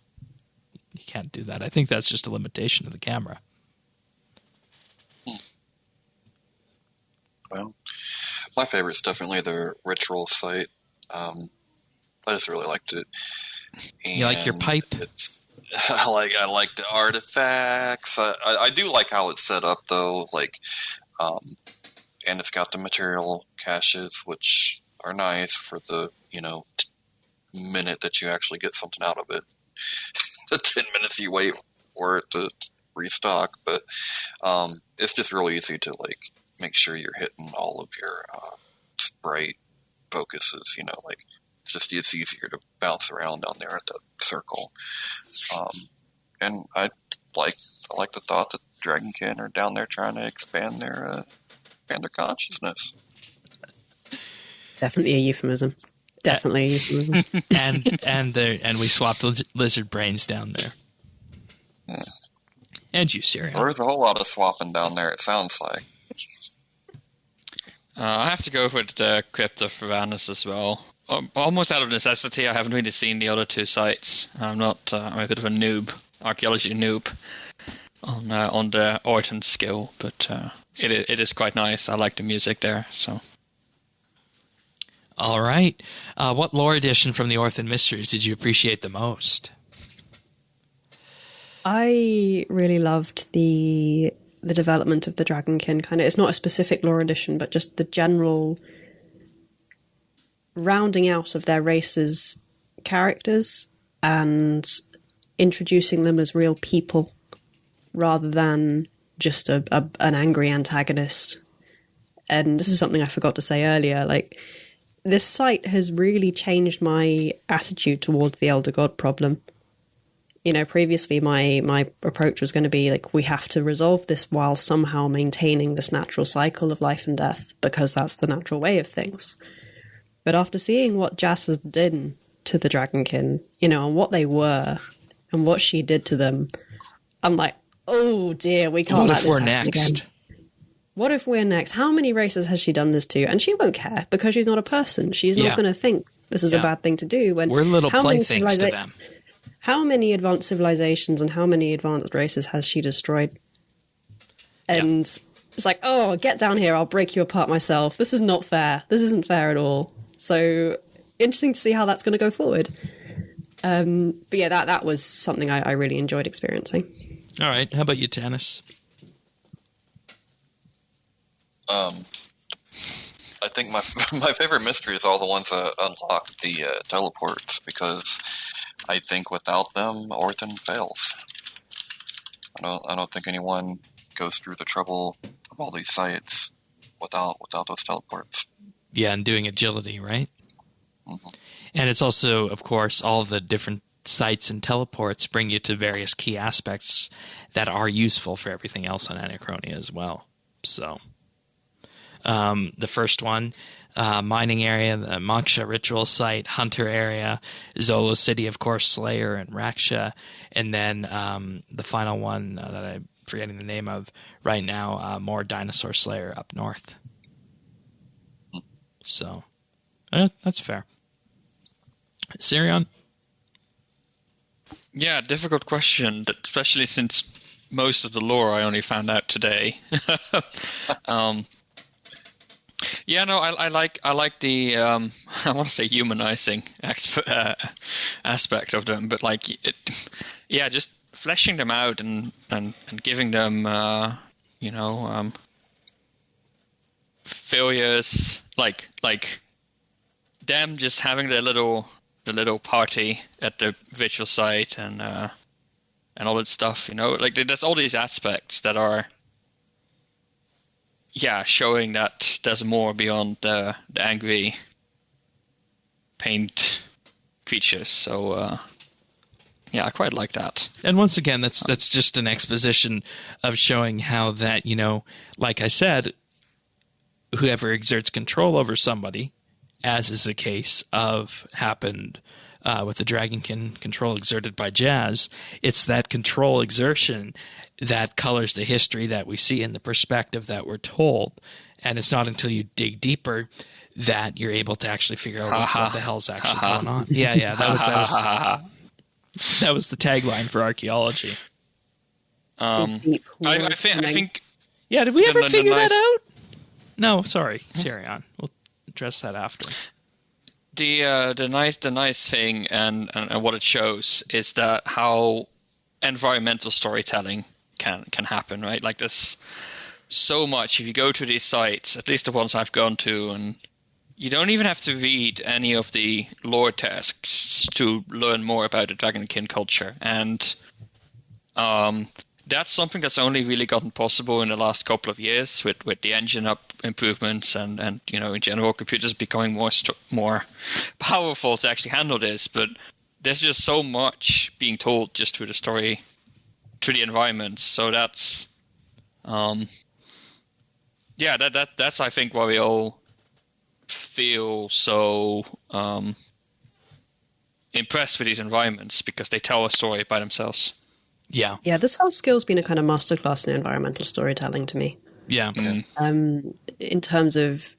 You can't do that. I think that's just a limitation of the camera. Well, my favorite's definitely the ritual site. I just really liked it. And you like your pipe? I like the artifacts. I do like how it's set up, though. And it's got the material caches, which are nice for the minute that you actually get something out of it. The 10 minutes you wait for it to restock, but it's just really easy to make sure you're hitting all of your sprite focuses. It's easier to bounce around down there at the circle. And I like the thought that Dragonkin are down there trying to expand their consciousness. Definitely a euphemism. Definitely a euphemism. and we swapped lizard brains down there. Yeah. And you, Syrian. There's a whole lot of swapping down there, it sounds like. I have to go with the Crypt of Varanus as well. Almost out of necessity. I haven't really seen the other two sites. I'm a bit of a noob, archaeology noob, on the Orthen skill, but it is quite nice. I like the music there. So, all right. What lore addition from the Orthen Mysteries did you appreciate the most? I really loved the development of the Dragonkin. It's not a specific lore addition, but just the general rounding out of their race's characters and introducing them as real people rather than just an angry antagonist. And this is something I forgot to say earlier. This site has really changed my attitude towards the Elder God problem. Previously my approach was going to be we have to resolve this while somehow maintaining this natural cycle of life and death, because that's the natural way of things. But after seeing what Jas has done to the Dragonkin, and what they were and what she did to them, I'm like, oh dear, we can't What let if this we're happen next? again. What if we're next? How many races has she done this to? And she won't care because she's not a person. She's not going to think this is a bad thing to do. When we're little playthings to them. How many advanced civilizations and how many advanced races has she destroyed? And it's like, oh, get down here. I'll break you apart myself. This is not fair. This isn't fair at all. So interesting to see how that's going to go forward. But yeah, that was something I really enjoyed experiencing. All right. How about you, Tanis? I think my favorite mystery is all the ones that unlock the teleports, because I think without them, Orthen fails. I don't think anyone goes through the trouble of all these sites without those teleports. Yeah, and doing agility, right? Mm-hmm. And it's also, of course, all of the different sites and teleports bring you to various key aspects that are useful for everything else on Anachronia as well. So, the first one, mining area, the Moksha ritual site, hunter area, Xolo City, of course, Slayer and Raksha, and then the final one that I'm forgetting the name of right now, more Dinosaur Slayer up north. So, that's fair. Sirion? Yeah, difficult question, especially since most of the lore I only found out today. Yeah, no, I like the I want to say humanizing aspect of them, but like just fleshing them out and giving them failures, like them just having the little party at the virtual site and all that stuff, like there's all these aspects that are showing that there's more beyond the angry paint creatures. So I quite like that. And once again, that's just an exposition of showing how that, like I said, whoever exerts control over somebody, as is the case of happened with the Dragonkin control exerted by Jazz, it's that control exertion that colors the history that we see and the perspective that we're told. And it's not until you dig deeper that you're able to actually figure out what the hell's actually going on. Yeah, that was the tagline for archaeology. I think. Yeah, did we ever figure that out? No, sorry. Carry on. We'll address that after. The nice thing and what it shows is that how environmental storytelling can happen, right? Like there's so much if you go to these sites, at least the ones I've gone to, and you don't even have to read any of the lore texts to learn more about the Dragonkin culture, and that's something that's only really gotten possible in the last couple of years with the engine up improvements and in general computers becoming more powerful to actually handle this. But there's just so much being told just through the story, through the environment. So that's that's I think why we all feel so impressed with these environments, because they tell a story by themselves. Yeah, this whole skill's been a kind of masterclass in environmental storytelling to me. Yeah. In terms of,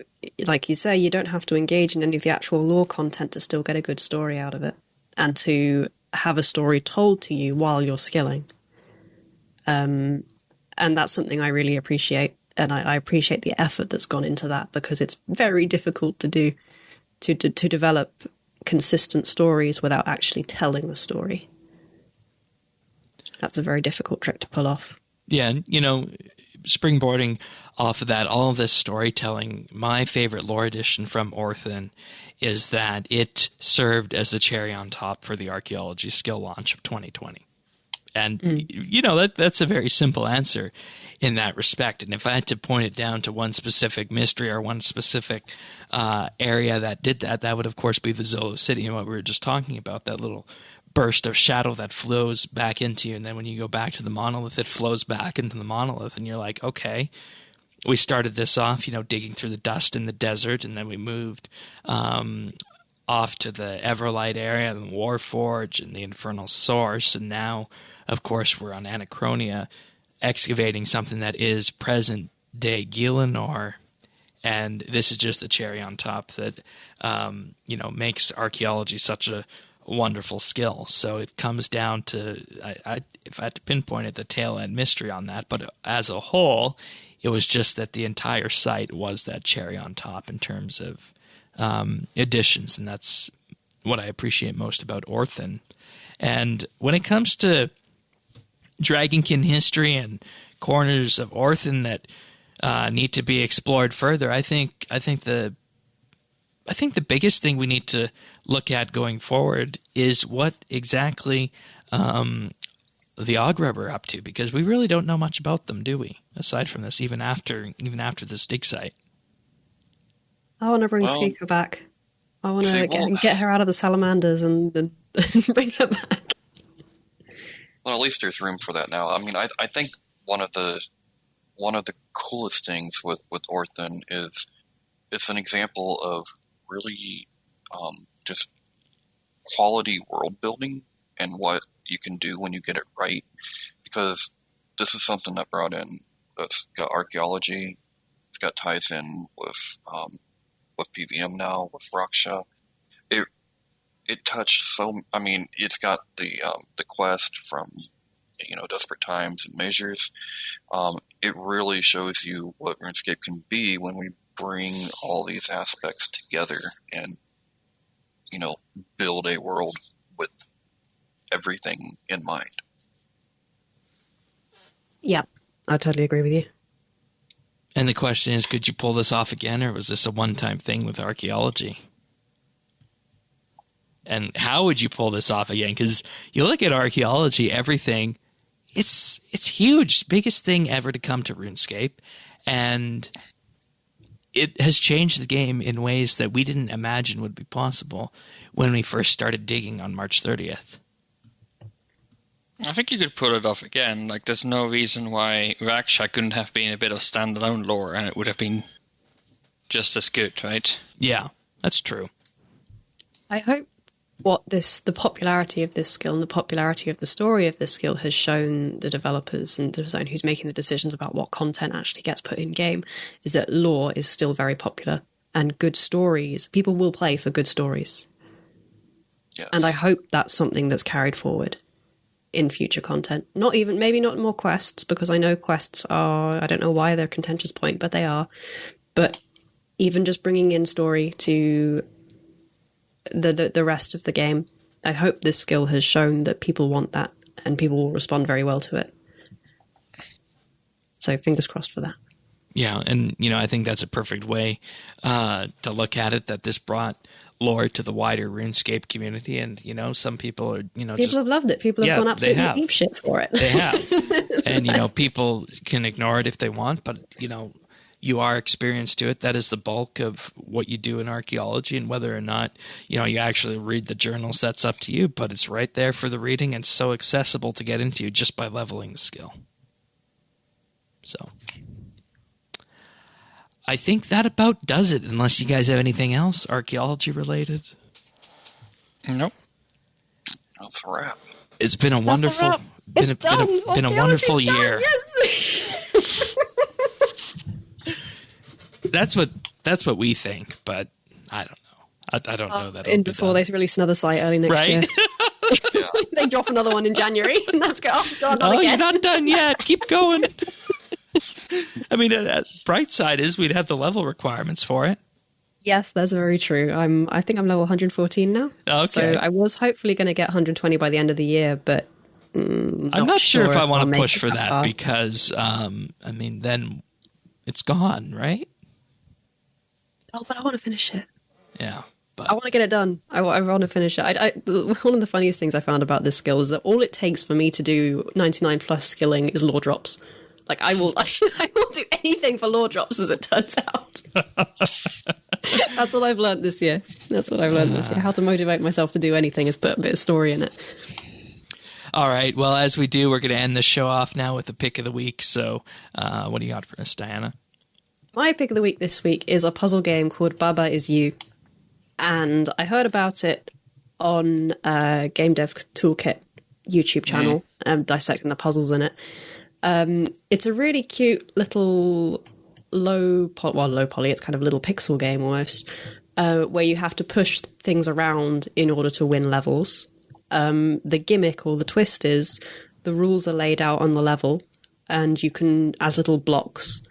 like you say, you don't have to engage in any of the actual lore content to still get a good story out of it, and to have a story told to you while you're skilling. And that's something I really appreciate, and I appreciate the effort that's gone into that, because it's very difficult to do, to develop consistent stories without actually telling the story. That's a very difficult trick to pull off. Yeah, and springboarding off of that, all of this storytelling, my favorite lore addition from Orthen is that it served as the cherry on top for the archaeology skill launch of 2020. And, that's a very simple answer in that respect. And if I had to point it down to one specific mystery or one specific area that did that, that would, of course, be the Xolo City and what we were just talking about, that little burst of shadow that flows back into you, and then when you go back to the monolith, it flows back into the monolith, and you're like, okay, we started this off, digging through the dust in the desert, and then we moved off to the Everlight area, and Warforge, and the Infernal Source, and now, of course, we're on Anachronia, excavating something that is present-day Gielinor, and this is just the cherry on top that, makes archaeology such a wonderful skill. So it comes down to, if I had to pinpoint it, the tail-end mystery on that, but as a whole, it was just that the entire site was that cherry on top in terms of additions, and that's what I appreciate most about Orthen. And when it comes to Dragonkin history and corners of Orthen that need to be explored further, I think the biggest thing we need to look at going forward is what exactly the Ogrub are up to, because we really don't know much about them, do we? Aside from this, even after this dig site. I want to bring Skika back. I want to get her out of the salamanders and bring her back. Well, at least there's room for that now. I mean, I think one of the coolest things with Orthen is it's an example of really just quality world building and what you can do when you get it right. Because this is something that's got archaeology, it's got ties in with PVM now, with Moksha. It touched it's got the quest from, Desperate Times and Measures. It really shows you what RuneScape can be when we bring all these aspects together and, build a world with everything in mind. Yeah, I totally agree with you. And the question is, could you pull this off again, or was this a one-time thing with archaeology? And how would you pull this off again? Because you look at archaeology, everything, it's huge. Biggest thing ever to come to RuneScape. And it has changed the game in ways that we didn't imagine would be possible when we first started digging on March 30th. I think you could pull it off again. Like, there's no reason why Raksha couldn't have been a bit of standalone lore, and it would have been just as good, right? Yeah, that's true. I hope the popularity of this skill and the popularity of the story of this skill has shown the developers and the design who's making the decisions about what content actually gets put in game is that lore is still very popular, and good stories, people will play for good stories. Yes. And I hope that's something that's carried forward in future content. Maybe not more quests, because I know quests are, I don't know why they're a contentious point, but they are. But even just bringing in story to the rest of the game, I hope this skill has shown that people want that and people will respond very well to it. So fingers crossed for that. Yeah, and I think that's a perfect way to look at it, that this brought lore to the wider RuneScape community, and some people are people have loved it. People have gone absolutely ape shit for it. They have. And people can ignore it if they want, but you are experienced to it. That is the bulk of what you do in archaeology, and whether or not you actually read the journals, that's up to you, but it's right there for the reading and so accessible to get into just by leveling the skill. So I think that about does it, unless you guys have anything else archaeology related. Nope. That's a wrap. It's been a wonderful been a wonderful year. Yes. That's what we think, but I don't know. I don't know that. And before they release another site early next year. Yeah. They drop another one in January, and that's go. You're not done yet. Keep going. I mean, bright side is we'd have the level requirements for it. Yes, that's very true. I think I'm level 114 now. Okay. So I was hopefully going to get 120 by the end of the year, but I'm not sure if I want to push for that because, then it's gone, right? Oh, but I want to finish it. Yeah. But I want to get it done. I want to finish it. One of the funniest things I found about this skill is that all it takes for me to do 99 plus skilling is lore drops. Like, I will do anything for lore drops, as it turns out. That's what I've learned this year. How to motivate myself to do anything is put a bit of story in it. All right. Well, as we do, we're going to end the show off now with the pick of the week. So what do you got for us, Diana? My pick of the week this week is a puzzle game called Baba Is You. and I heard about it on Game Dev Toolkit YouTube channel, dissecting the puzzles in it. It's a really cute little low poly, it's kind of a little pixel game almost, where you have to push things around in order to win levels. The gimmick or the twist is the rules are laid out on the level, and you can, as little blocks,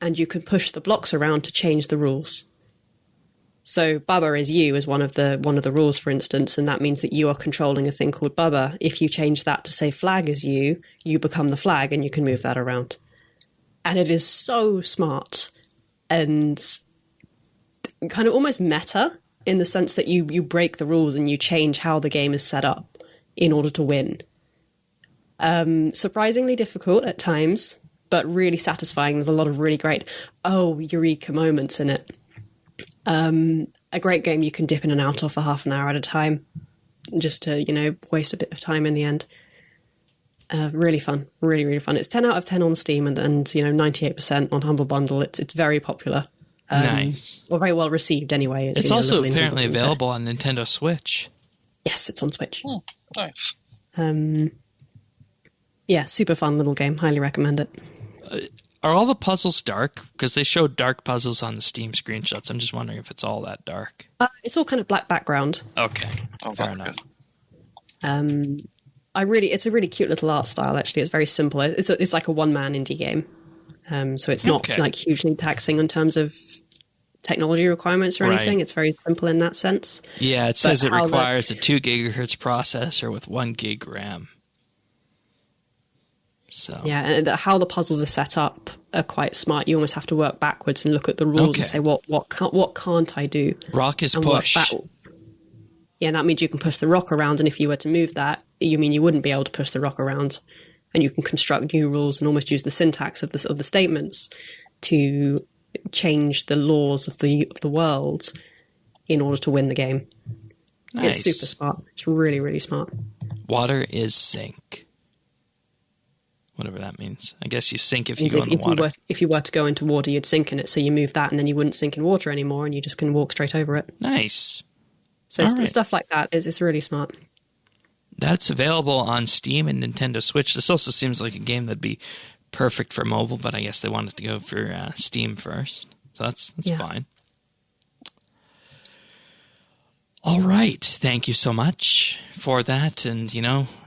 and you can push the blocks around to change the rules. So Bubba is you as one of the rules, for instance, and that means that you are controlling a thing called Bubba. If you change that to say flag is you become the flag, and you can move that around. And it is so smart and kind of almost meta in the sense that you break the rules and you change how the game is set up in order to win. Surprisingly difficult at times, but really satisfying. There's a lot of really great, eureka moments in it. A great game you can dip in and out of for half an hour at a time, just to, waste a bit of time in the end. Really fun, really, really fun. It's 10 out of 10 on Steam and 98% on Humble Bundle. It's very popular. Nice. Or very well received anyway. It's also apparently available on Nintendo Switch. Yes, it's on Switch. Oh, nice. Yeah, super fun little game. Highly recommend it. Are all the puzzles dark? Because they showed dark puzzles on the Steam screenshots. I'm just wondering if it's all that dark. It's all kind of black background. Okay, fair That's enough. good. It's a really cute little art style. Actually, it's very simple. It's like a one-man indie game, so it's not like hugely taxing in terms of technology requirements or anything. It's very simple in that sense. Yeah, it says it requires a 2 gigahertz processor with 1 gig RAM. So yeah, and how the puzzles are set up are quite smart. You almost have to work backwards and look at the rules and say what can't I do? Rock is push. Yeah, and that means you can push the rock around, and if you were to move that, you wouldn't be able to push the rock around, and you can construct new rules and almost use the syntax of the statements to change the laws of the world in order to win the game. Nice. It's super smart. It's really, really smart. Water is sink. Whatever that means. I guess you sink if you go in the water. If you were to go into water, you'd sink in it. So you move that, and then you wouldn't sink in water anymore, and you just can walk straight over it. Nice. So stuff like that is really smart. That's available on Steam and Nintendo Switch. This also seems like a game that'd be perfect for mobile, but I guess they wanted to go for Steam first. So that's fine. All right. Thank you so much for that. And,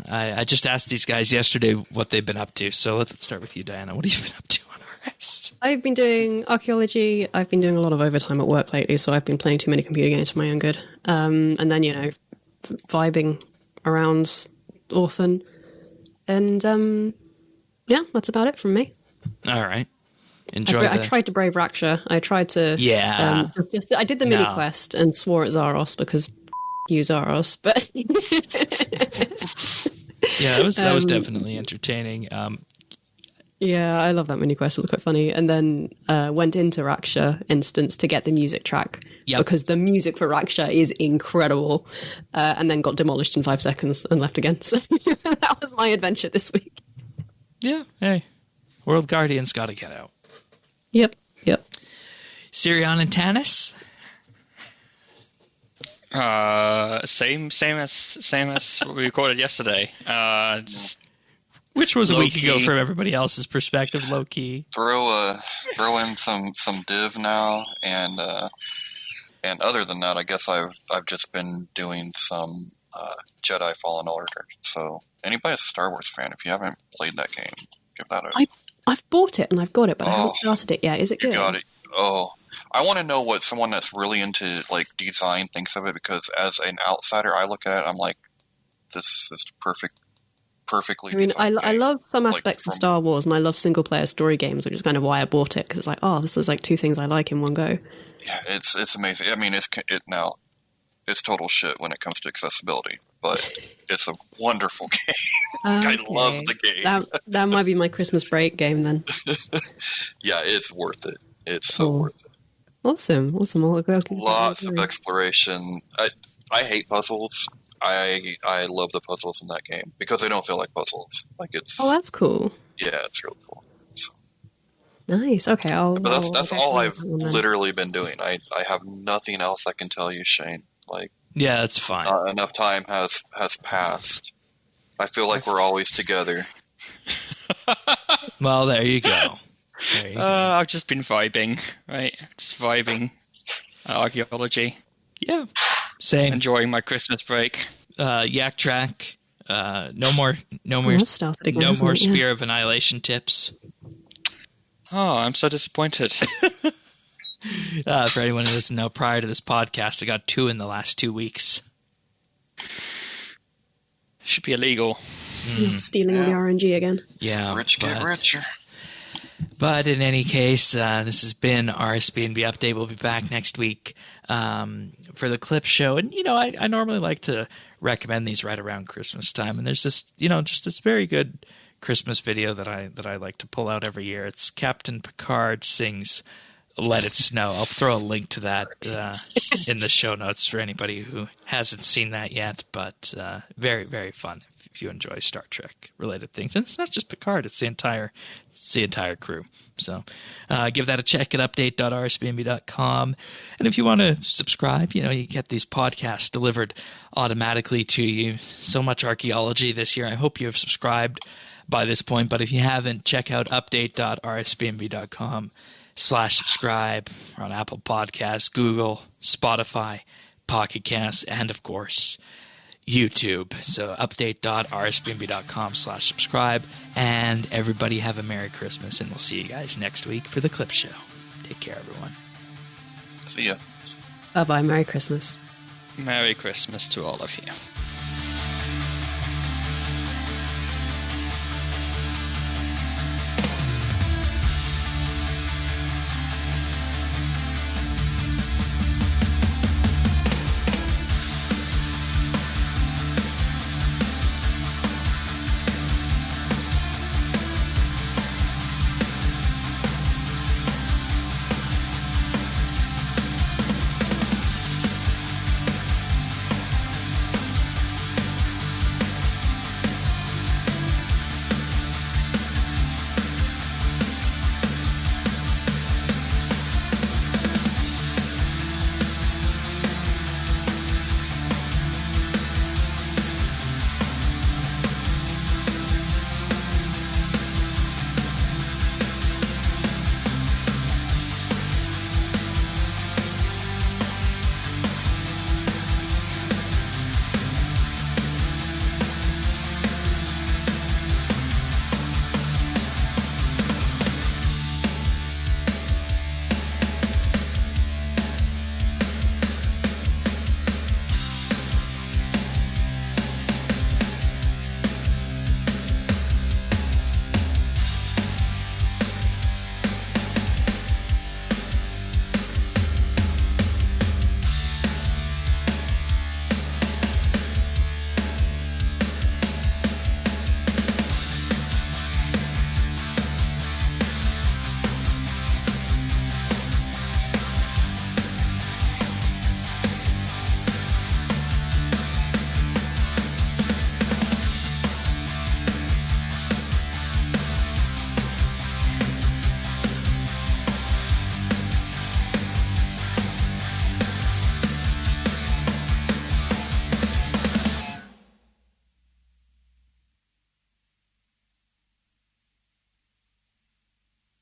I just asked these guys yesterday what they've been up to. So let's start with you, Diana. What have you been up to on RS? I've been doing archaeology. I've been doing a lot of overtime at work lately, so I've been playing too many computer games for my own good. And then, vibing around Orthen. And, that's about it from me. All right. Enjoy I tried to brave Raksha. I tried to... Yeah. I did the mini quest and swore at Zaros because you Zaros, but... Yeah, that was definitely entertaining. Yeah, I love that mini quest. It was quite funny. And then went into Raksha instance to get the music track because the music for Raksha is incredible. And then got demolished in 5 seconds and left again. So that was my adventure this week. Yeah, hey. World Guardian's got to get out. Yep. Sirion and Tanis? Same as we recorded yesterday. Which was a week ago from everybody else's perspective, low key. Throw in some div now, and other than that, I guess I've just been doing some Jedi Fallen Order. So anybody that's a Star Wars fan, if you haven't played that game, give that a... I've bought it and I've got it, but I haven't started it yet. Is it good? You got it. Oh, I want to know what someone that's really into design thinks of it, because as an outsider, I look at it, I'm like, this is perfectly. I mean, I love some like, aspects of Star Wars, and I love single player story games, which is kind of why I bought it, because it's like, this is like two things I like in one go. Yeah, it's amazing. I mean, it's total shit when it comes to accessibility, but it's a wonderful game. Okay. I love the game. That might be my Christmas break game then. Yeah, it's worth it. It's so worth it. Awesome. Lots of exploration. I hate puzzles. I love the puzzles in that game because they don't feel like puzzles. Like it's. Oh, that's cool. Yeah, it's really cool. So. Nice. Okay, But that's I'll all definitely I've have one then. literally been doing. I have nothing else I can tell you, Shane. Like, Yeah, that's fine. not enough time has passed. I feel like we're always together. Well, there you go. There you go. I've just been vibing, right? Just vibing archaeology, Yeah, same. enjoying my Christmas break. Yak Track. No more That's started again, no isn't more it? Yeah. Spear of Annihilation tips. Oh, I'm so disappointed. For anyone who doesn't know, prior to this podcast, I got 2 in the last 2 weeks. Should be illegal. Stealing the RNG again. Yeah, Rich get richer. But in any case, this has been RSBANDB Update. We'll be back next week for the clip show. And, I normally like to recommend these right around Christmas time. And there's this, just this very good Christmas video that I like to pull out every year. It's Captain Picard sings Let It Snow. I'll throw a link to that in the show notes for anybody who hasn't seen that yet. But very, very fun if you enjoy Star Trek related things. And it's not just Picard, it's the entire crew. So give that a check at update.rsbnb.com. And if you want to subscribe, you get these podcasts delivered automatically to you. So much archaeology this year. I hope you have subscribed by this point, but if you haven't, check out update.rsbnb.com/subscribe on Apple Podcasts, Google, Spotify, Pocket Casts, and of course YouTube. So update.rsbnb.com/subscribe, and everybody have a Merry Christmas, and we'll see you guys next week for the clip show. Take care, everyone. See ya. Bye-bye. Merry Christmas. Merry Christmas to all of you.